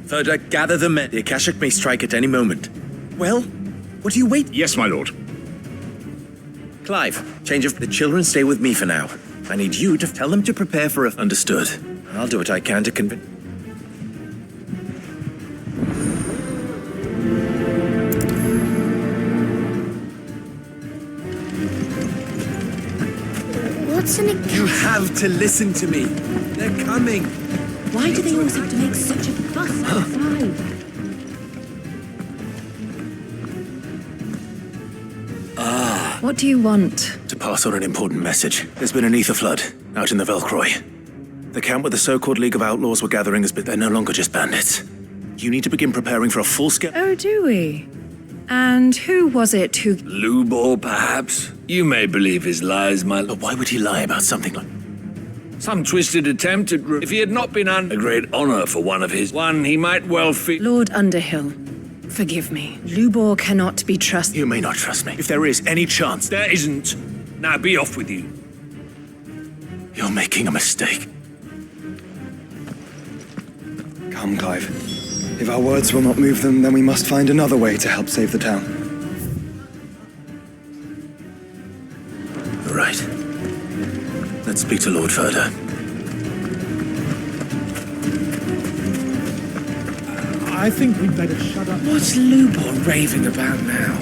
Ferda, gather the men. The Akashic may strike at any moment. Well, what do you wait? Yes, my lord. Clive, change of... The children stay with me for now. I need you to tell them to prepare for a... Understood. I'll do what I can to convince... What's an Akashic? You have to listen to me. They're coming. Why do they always have to make such a fuss outside? What do you want? To pass on an important message. There's been an ether flood out in the Velcroy. The camp where the so-called League of Outlaws were gathering has been... They're no longer just bandits. You need to begin preparing for a full-scale... Oh, do we? And who was it who... Lubor, perhaps? You may believe his lies, my... But why would he lie about something like... Some twisted attempt at... If he had not been a great honor for one of his... One he might well feel... Lord Underhill, forgive me. Lubor cannot be trusted. You may not trust me. If there is any chance... There isn't. Now be off with you. You're making a mistake. Come, Clive. If our words will not move them, then we must find another way to help save the town. You're right. Let's speak to Lord Ferda. I think we'd better shut up. What's Lubor raving about now?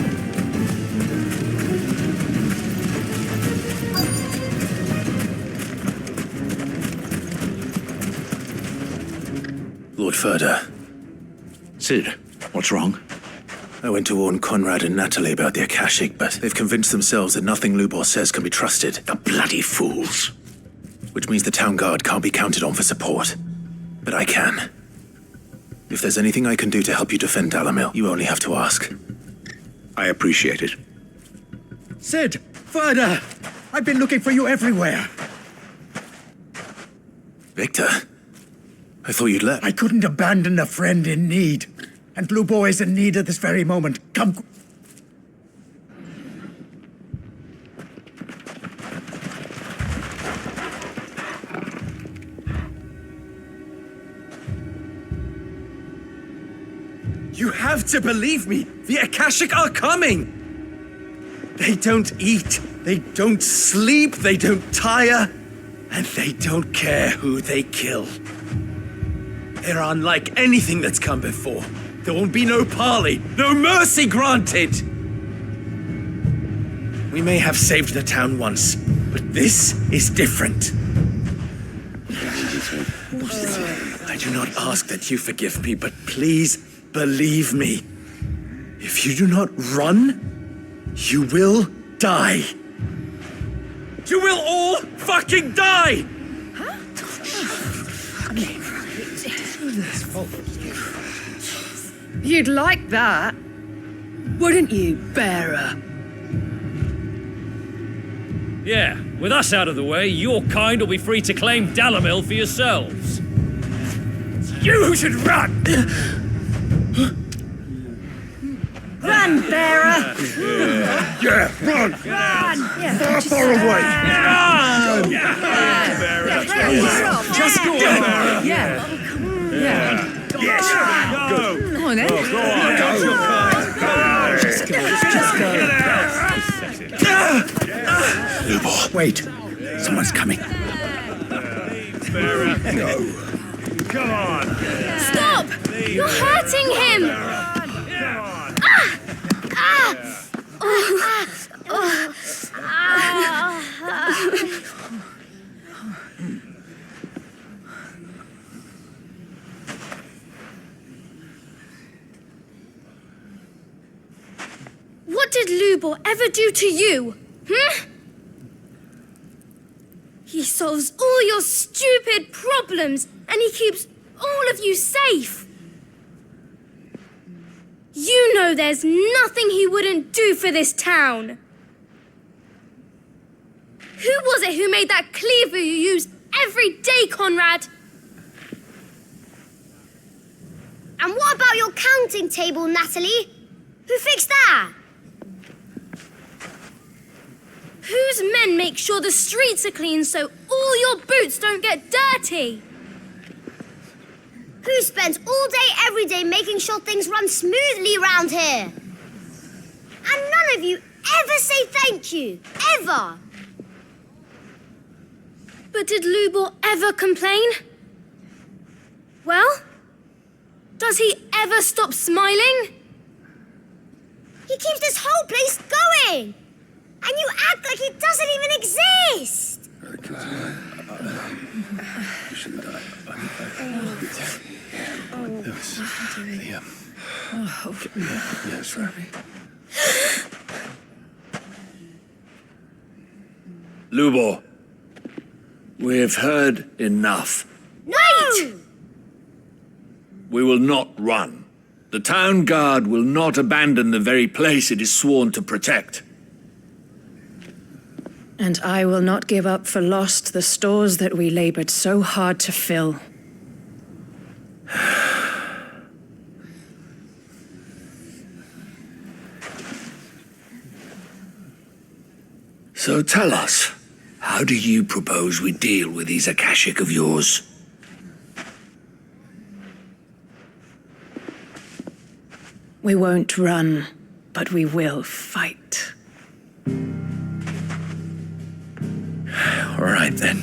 Lord Ferda. Sid, what's wrong? I went to warn Conrad and Natalie about the Akashic, but they've convinced themselves that nothing Lubor says can be trusted. The bloody fools. Which means the town guard can't be counted on for support. But I can. If there's anything I can do to help you defend Dalamil, you only have to ask. I appreciate it. Sid! Ferda! I've been looking for you everywhere. Victor? I thought you'd left. I couldn't abandon a friend in need. And Lubor is in need at this very moment. Come. You have to believe me! The Akashic are coming! They don't eat, they don't sleep, they don't tire, and they don't care who they kill. They're unlike anything that's come before. There will be no parley, no mercy granted! We may have saved the town once, but this is different. I do not ask that you forgive me, but please believe me. If you do not run, you will die. You will all fucking die! You'd like that, wouldn't you, bearer? Yeah, with us out of the way, your kind will be free to claim Dalamil for yourselves. You should run! Run, bearer! Yeah, run! Run! Yeah, Far, far away! Run! Just go on, Bearer! Yeah. Yeah. Yes! Go! Come on, then. Go on! Just go. Lubor. Wait. Someone's coming. Bearer! No. Come on! Stop! You're hurting him! What did Lubor ever do to you? He solves all your stupid problems and he keeps all of you safe. You know there's nothing he wouldn't do for this town. Who was it who made that cleaver you use every day, Conrad? And what about your counting table, Natalie? Who fixed that? Whose men make sure the streets are clean so all your boots don't get dirty? Who spends all day, every day making sure things run smoothly around here? And none of you ever say thank you, ever. But did Lubor ever complain? Well, does he ever stop smiling? He keeps this whole place going. And you act like it doesn't even exist! You shouldn't die. Yes, right. Lubor, we've heard enough. No! We will not run. The town guard will not abandon the very place it is sworn to protect. And I will not give up for lost the stores that we labored so hard to fill. So tell us, how do you propose we deal with these Akashic of yours? We won't run, but we will fight. All right, then.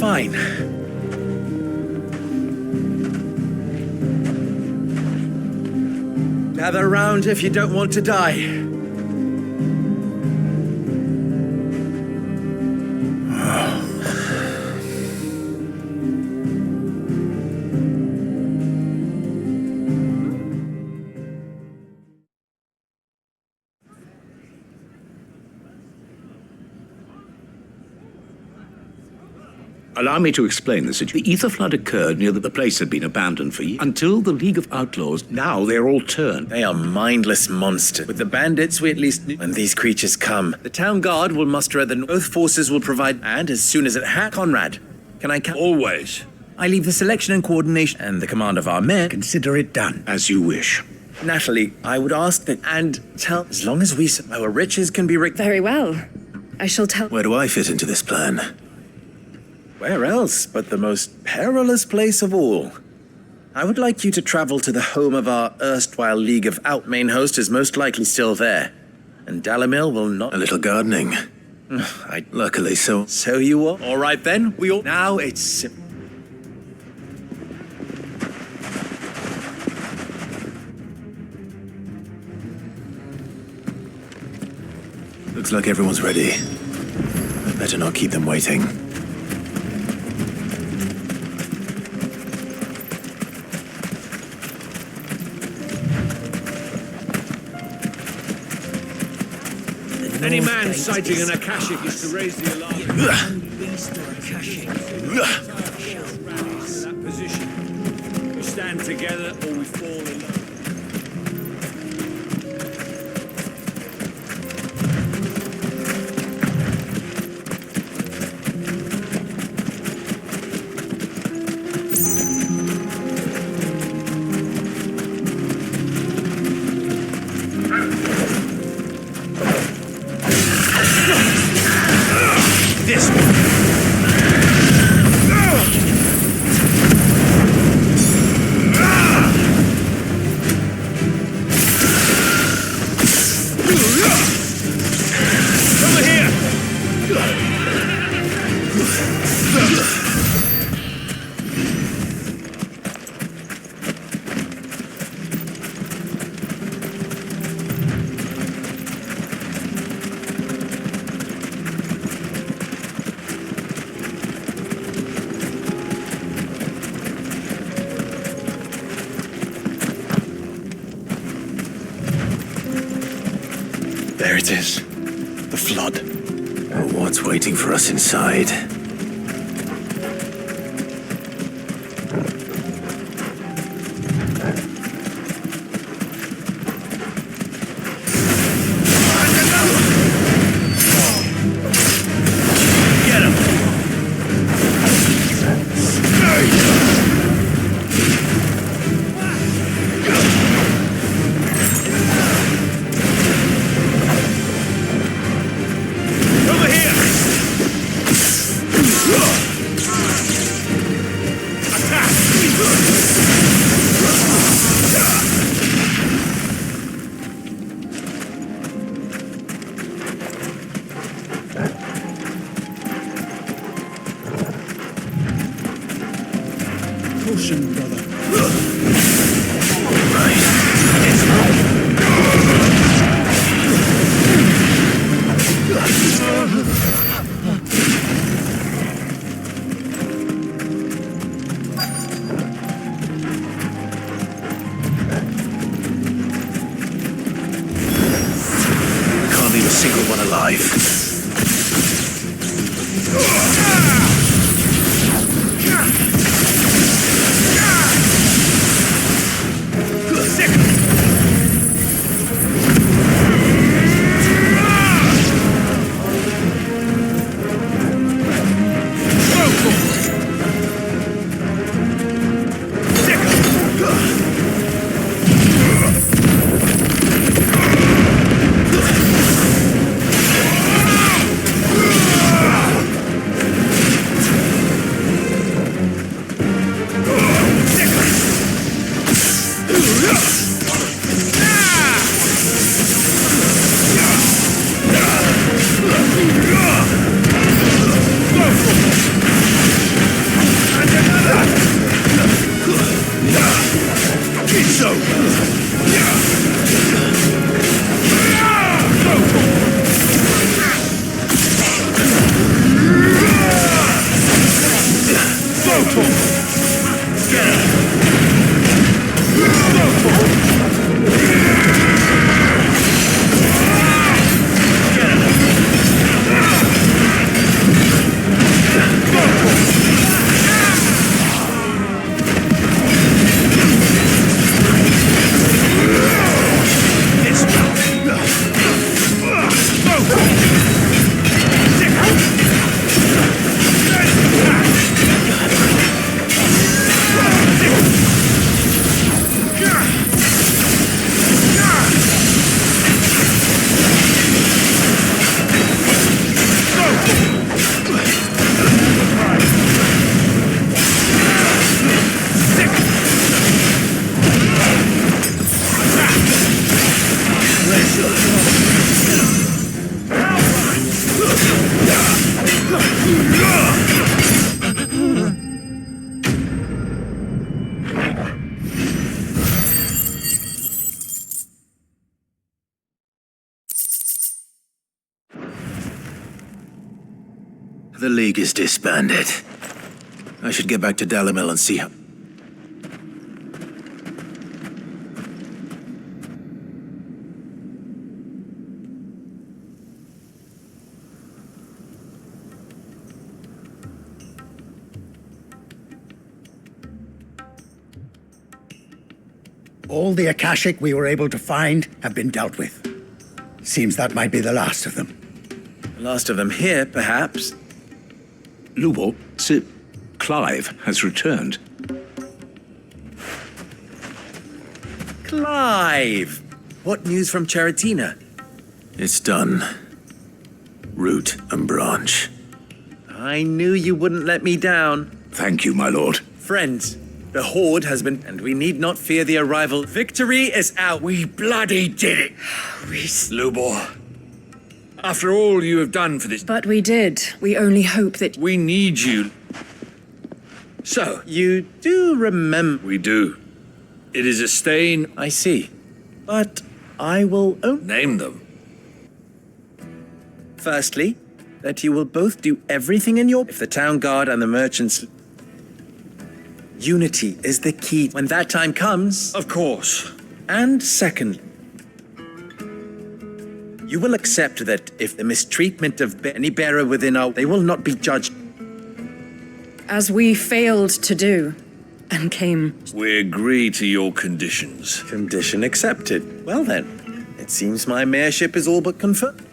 Fine. Gather round if you don't want to die. Allow me to explain the situation. The ether flood occurred near the place had been abandoned for years. Until the League of Outlaws, now they're all turned. They are mindless monsters. With the bandits, we at least knew when these creatures come. The town guard will muster at the both forces will provide, and as soon as it has, Conrad, can I count? Always. I leave the selection and coordination and the command of our men. Consider it done. As you wish. Natalie, I would ask that, and tell, as long as we, our riches can be Very well. I shall tell. Where do I fit into this plan? Where else but the most perilous place of all? I would like you to travel to the home of our erstwhile League of Out main host is most likely still there. And Dalamil will not... A little gardening. Luckily so. So you will? All right then, we all... Now it's simple. Looks like everyone's ready. I better not keep them waiting. Any man sighting an Akashic is to raise the alarm. That position. We stand together or we fall in love. There it is. The flood. What's waiting for us inside? Caution, brother. We can't leave a single one alive. The League is disbanded. I should get back to Dalimil and see how... All the Akashic we were able to find have been dealt with. Seems that might be the last of them. The last of them here, perhaps. Lubo, Sir Clive has returned. Clive! What news from Charatina? It's done. Root and branch. I knew you wouldn't let me down. Thank you, my lord. Friends, the Horde has been, and we need not fear the arrival. Victory is out. We bloody did it! We Lubor, After all you have done for this... But we did. We only hope that... We need you. So, you do remember... We do. It is a stain... I see. But I will... Name them. Firstly, that you will both do everything in your... If the town guard and the merchants... Unity is the key when that time comes. Of course. And second, you will accept that if the mistreatment of any bearer within our... They will not be judged. As we failed to do, and came... We agree to your conditions. Condition accepted. Well then, it seems my mayorship is all but confirmed.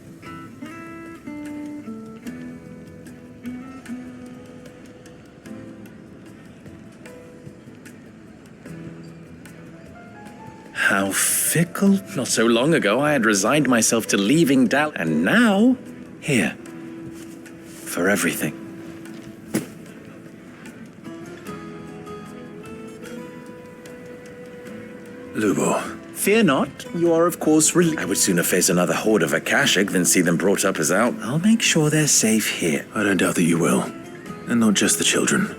How fickle. Not so long ago, I had resigned myself to leaving Dal, and now, here. For everything. Lubo. Fear not, you are of course relieved. I would sooner face another horde of Akashic than see them brought up as out. I'll make sure they're safe here. I don't doubt that you will. And not just the children,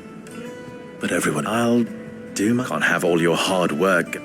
but everyone. I'll do my... Can't have all your hard work.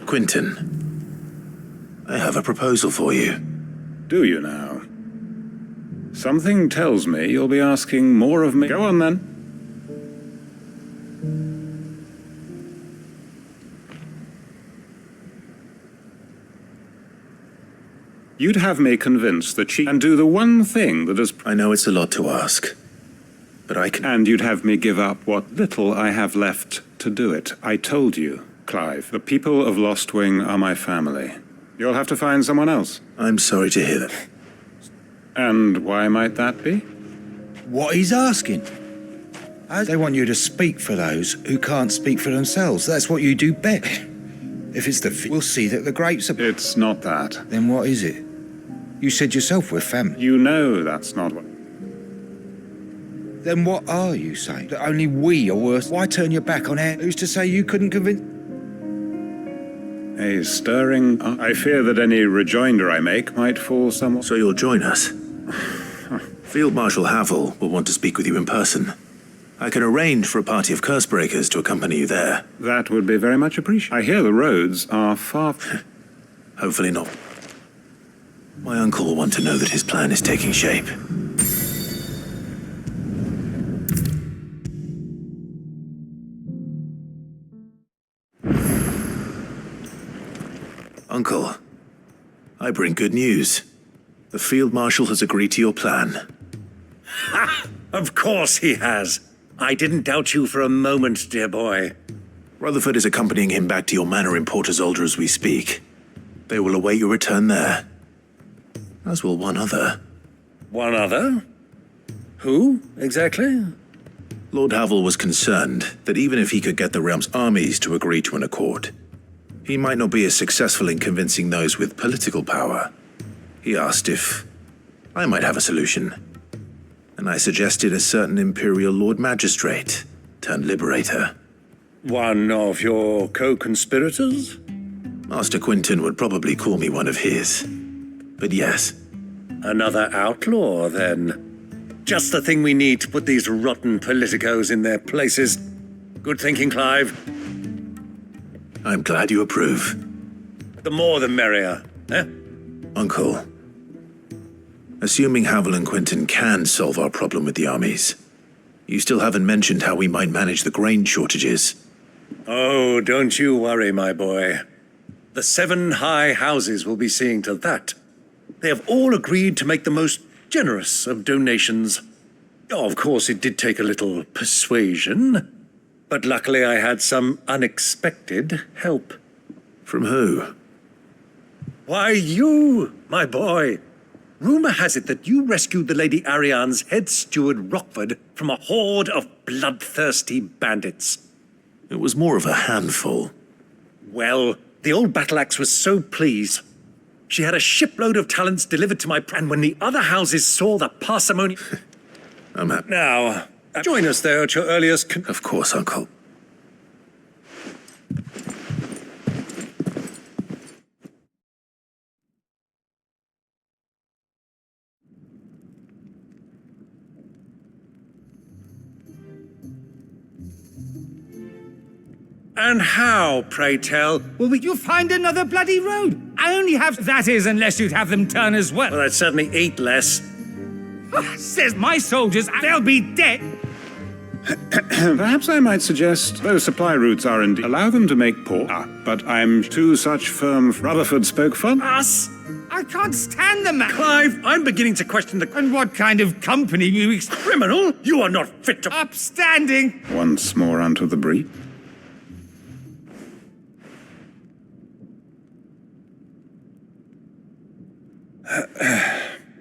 Quinton, I have a proposal for you. Do you now? Something tells me you'll be asking more of me. Go on then. You'd have me convinced that she and do the one thing that has... I know it's a lot to ask, but I can... And you'd have me give up what little I have left to do it. I told you, Clive, the people of Lost Wing are my family. You'll have to find someone else. I'm sorry to hear that. And why might that be? What he's asking. They want you to speak for those who can't speak for themselves. That's what you do best. If it's we'll see that the grapes are... It's not that. Then what is it? You said yourself we're family. You know that's not what... Then what are you saying? That only we are worse? Why turn your back on it? Who's to say you couldn't convince... A stirring... I fear that any rejoinder I make might fall somewhat... So you'll join us? Field Marshal Havel will want to speak with you in person. I can arrange for a party of Cursebreakers to accompany you there. That would be very much appreciated. I hear the roads are far... Hopefully not. My uncle will want to know that his plan is taking shape. Uncle, I bring good news. The Field Marshal has agreed to your plan. Ha! Of course he has. I didn't doubt you for a moment, dear boy. Rutherford is accompanying him back to your manor in Port Isolde as we speak. They will await your return there. As will one other. One other? Who, exactly? Lord Havel was concerned that even if he could get the realm's armies to agree to an accord, he might not be as successful in convincing those with political power. He asked if I might have a solution, and I suggested a certain Imperial Lord Magistrate turned Liberator. One of your co-conspirators? Master Quinton would probably call me one of his. But yes. Another outlaw, then. Just the thing we need to put these rotten politicos in their places. Good thinking, Clive. I'm glad you approve. The more the merrier, eh? Uncle, assuming Havel and Quinton can solve our problem with the armies, you still haven't mentioned how we might manage the grain shortages. Oh, don't you worry, my boy. The 7 high houses will be seeing to that. They have all agreed to make the most generous of donations. Oh, of course, it did take a little persuasion, but luckily I had some unexpected help. From who? Why, you, my boy. Rumor has it that you rescued the Lady Ariane's head steward Rockford from a horde of bloodthirsty bandits. It was more of a handful. Well, the old battle axe was so pleased. She had a shipload of talents delivered to my... And when the other houses saw the parsimony... I'm happy. Now, join us there at your earliest... Of course, Uncle. And how, pray tell, will we... You find another bloody road. I only have... That is, unless you'd have them turn as well. Well, I'd certainly eat less. Says my soldiers, they'll be dead. Perhaps I might suggest those supply routes are indeed... Allow them to make port, but I'm too such firm... Rutherford spoke for... Us? I can't stand the man. Clive, I'm beginning to question the... And what kind of company you... Criminal? You are not fit to... Upstanding. Once more unto the brief.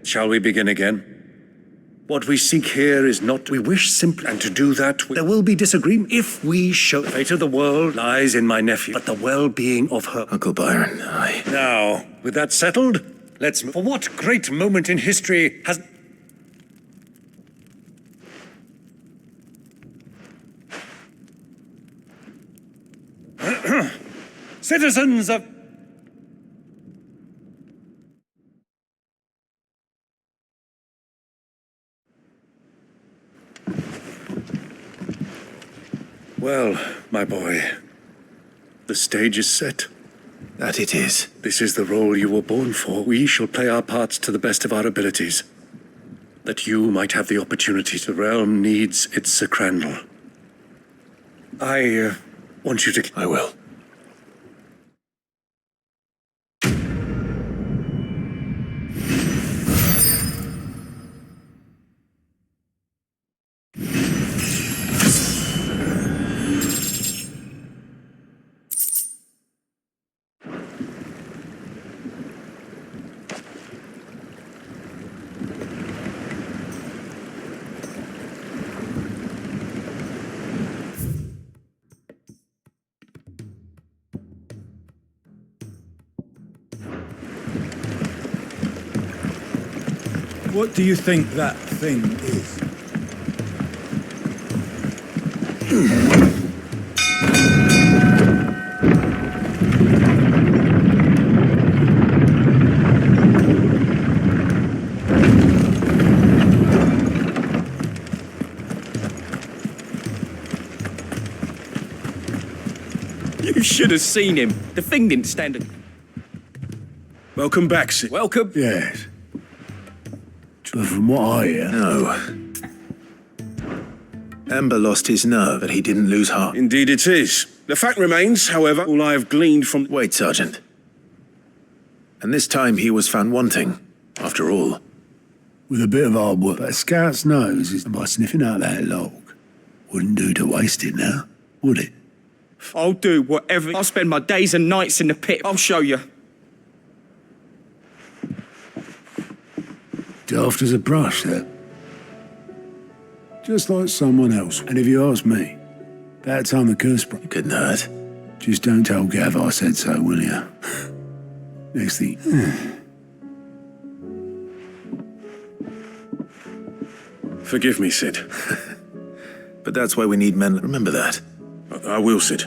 Shall we begin again? What we seek here is not... We wish simply... And to do that, there will be disagreement if we show... The fate of the world lies in my nephew, but the well-being of her... Uncle Byron, Now, with that settled, let's... For what great moment in history has... Citizens of... Well, my boy, the stage is set. That it is. This is the role you were born for. We shall play our parts to the best of our abilities. That you might have the opportunity. The realm needs its Sir Crandall. I want you to... I will. What do you think that thing is? You should have seen him. The thing didn't stand a... Welcome back, Sid. Welcome. Yes. But from what I hear... No. Ember lost his nerve, but he didn't lose heart. Indeed it is. The fact remains, however, all I have gleaned from... Wait, Sergeant. And this time he was found wanting, after all. With a bit of hard work. But a scout's nose is by sniffing out that log. Wouldn't do to waste it now, would it? I'll do whatever. I'll spend my days and nights in the pit. I'll show you. Daft as a brush, that. Just like someone else. And if you ask me, about time the curse broke. It couldn't hurt. Just don't tell Gav I said so, will you? Next thing. Forgive me, Sid. But that's why we need men. Remember that. I will, Sid.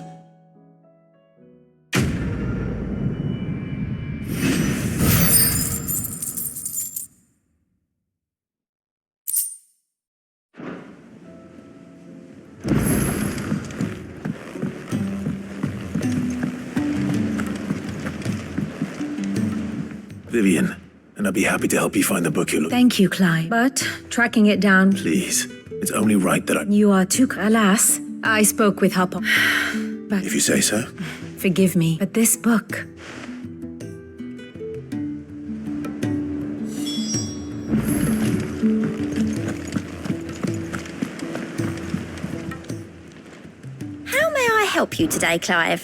Vivian, and I'd be happy to help you find the book you're looking. Thank you, Clive. But tracking it down... Please. It's only right that I... You are too... Alas, I spoke with Hopper. But... If you say so. Forgive me, but this book... How may I help you today, Clive?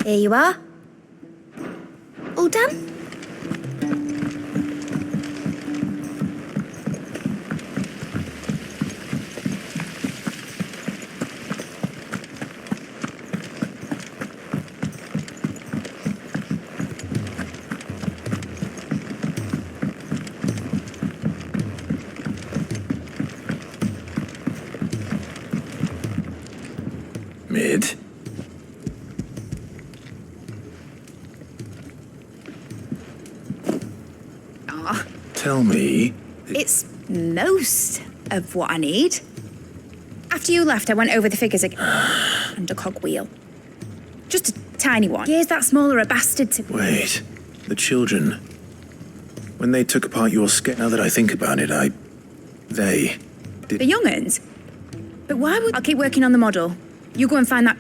Here you are. All done? Mid. Tell me. It's most of what I need. After you left, I went over the figures again. And a cogwheel. Just a tiny one. Here's that smaller a bastard to... Wait. The children. When they took apart your sketch, now that I think about it, they did... The young'uns? But why would... I'll keep working on the model. You go and find that...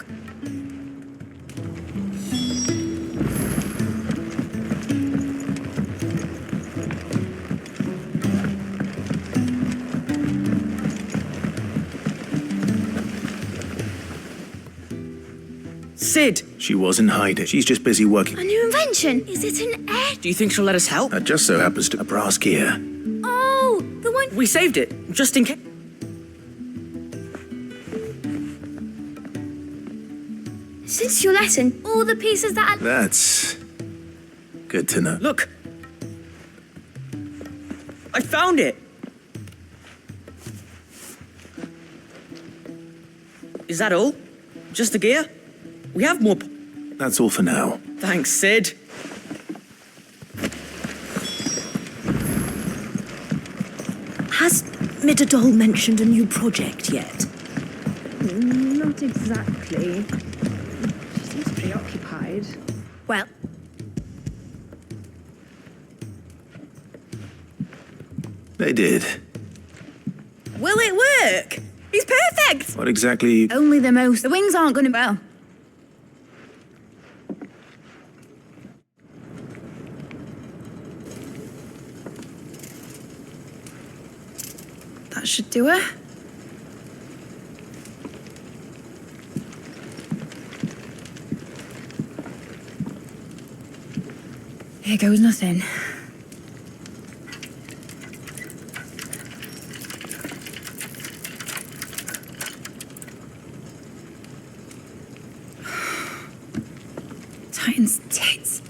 Sid! She wasn't hiding. She's just busy working. A new invention. Is it an egg? Do you think she'll let us help? That just so happens to a brass gear. Oh, the one... We saved it, just in case. Since your lesson, all the pieces that I... That's... good to know. Look! I found it! Is that all? Just the gear? We have more... That's all for now. Thanks, Sid. Has Midadol mentioned a new project yet? Not exactly. She seems preoccupied. Well... They did. Will it work? He's perfect! What exactly... Only the most. The wings aren't gonna... Well... That should do her. Here goes nothing. Titan's tits.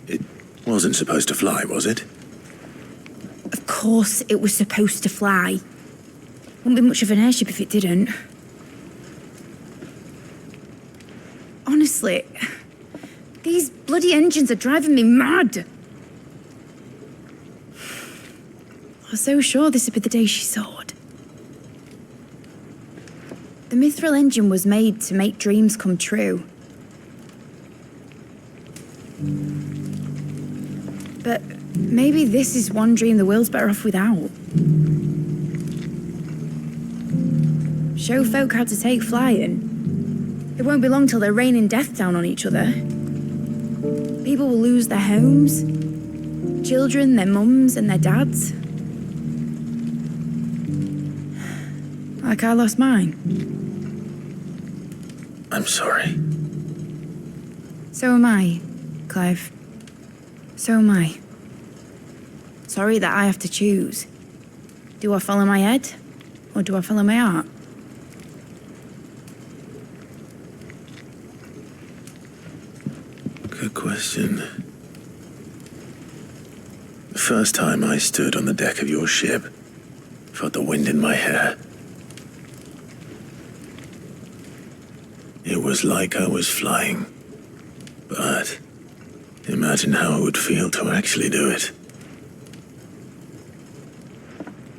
It wasn't supposed to fly, was it? Of course it was supposed to fly. Wouldn't be much of an airship if it didn't. Honestly, these bloody engines are driving me mad. I was so sure this would be the day she soared. The mithril engine was made to make dreams come true. But maybe this is one dream the world's better off without. Show folk how to take flying. It won't be long till they're raining death down on each other. People will lose their homes, children, their mums and their dads. like I lost mine. I'm sorry. So am I, Clive. So am I. Sorry that I have to choose. Do I follow my head, or do I follow my heart? Good question. The first time I stood on the deck of your ship, felt the wind in my hair. It was like I was flying. But imagine how it would feel to actually do it.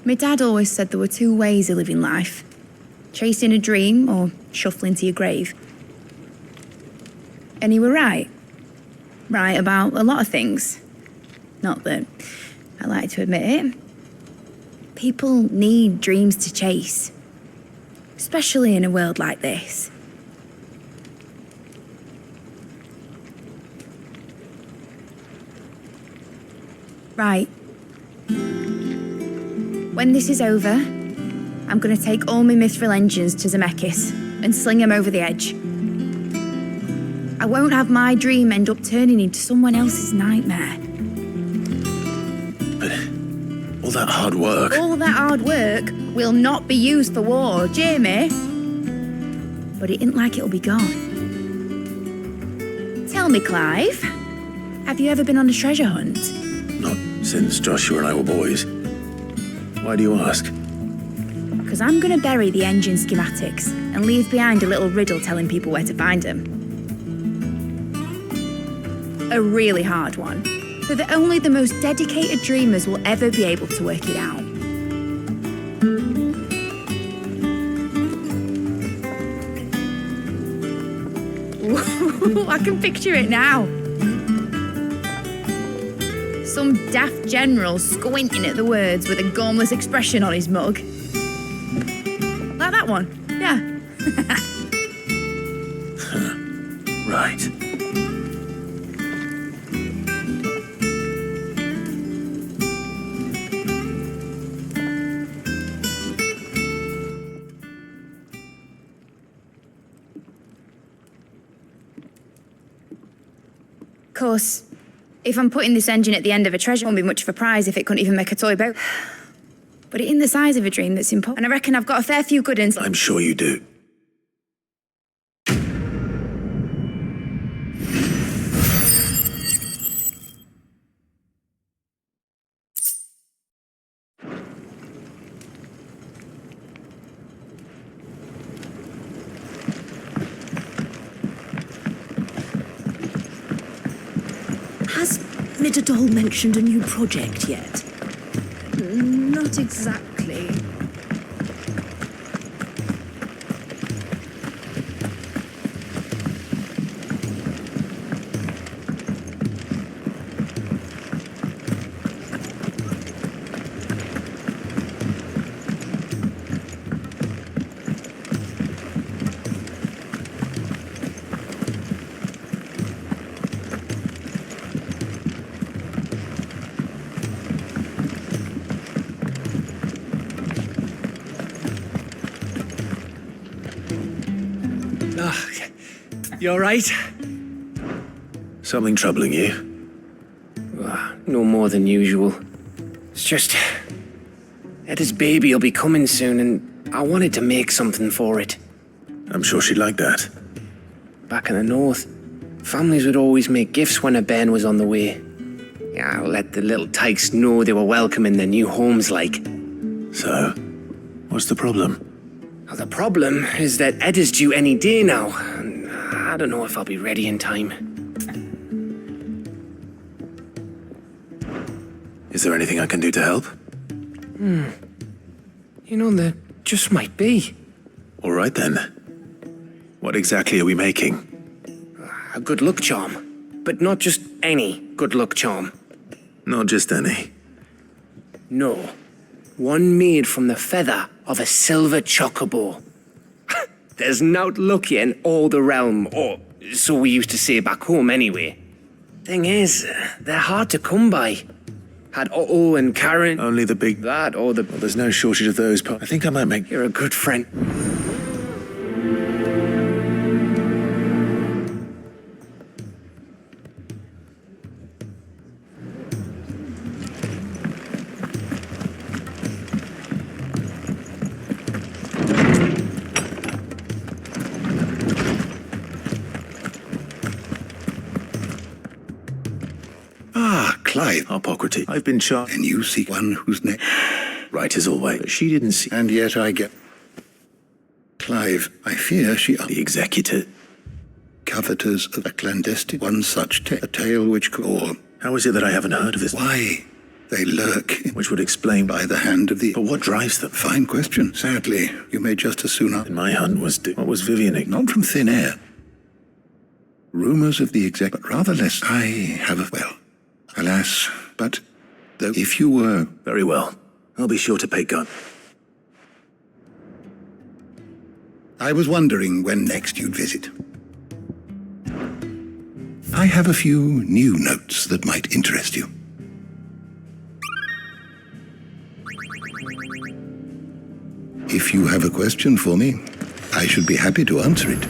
My dad always said there were two ways of living life. Chasing a dream or shuffling to your grave. And he were right. Right about a lot of things. Not that I like to admit it. People need dreams to chase. Especially in a world like this. Right. When this is over, I'm going to take all my mithril engines to Zemeckis and sling them over the edge. I won't have my dream end up turning into someone else's nightmare. But all that hard work... All that hard work will not be used for war, Jamie. But it isn't like it'll be gone. Tell me, Clive, have you ever been on a treasure hunt? Not since Joshua and I were boys. Why do you ask? Because I'm going to bury the engine schematics and leave behind a little riddle telling people where to find them. A really hard one, so that only the most dedicated dreamers will ever be able to work it out. Ooh, I can picture it now. Some daft general squinting at the words with a gormless expression on his mug. Like that one, yeah. Right. Of course, if I'm putting this engine at the end of a treasure, it won't be much of a prize if it couldn't even make a toy boat. But it ain't the size of a dream that's important. And I reckon I've got a fair few good ones. I'm sure you do. Has Midadol mentioned a new project yet? Not exactly. You all right? Something troubling you? No more than usual. It's just... Etta's baby will be coming soon, and I wanted to make something for it. I'm sure she'd like that. Back in the north, families would always make gifts when a bairn was on the way. Yeah, let the little tykes know they were welcome in their new homes, like. So, what's the problem? Well, the problem is that Etta's due any day now, and I don't know if I'll be ready in time. Is there anything I can do to help? You know, there just might be. All right then. What exactly are we making? A good luck charm. But not just any good luck charm. Not just any. No. One made from the feather of a silver chocobo. There's nowt luckier in all the realm, or so we used to say back home anyway. Thing is, they're hard to come by. Had Otto and Karen. Only the big... That or the... Well, there's no shortage of those, I think I might make... You're a good friend. Clive. Hippocrates. I've been charged. And you seek one whose name... Right as always. But she didn't see... And yet I get... Clive, I fear she... The executor. Coveters of a clandestine... One such a tale which could... Or... How is it that I haven't heard of this? Why? They lurk... Which would explain... By the hand of the... But what drives them? Fine question. Sadly, you may just as soon... And my hunt was... What was Vivian? Not from thin air. Rumours of the exec... But rather less... I have a... Well... Alas, but though if you were... Very well. I'll be sure to pay guard. I was wondering when next you'd visit. I have a few new notes that might interest you. If you have a question for me, I should be happy to answer it.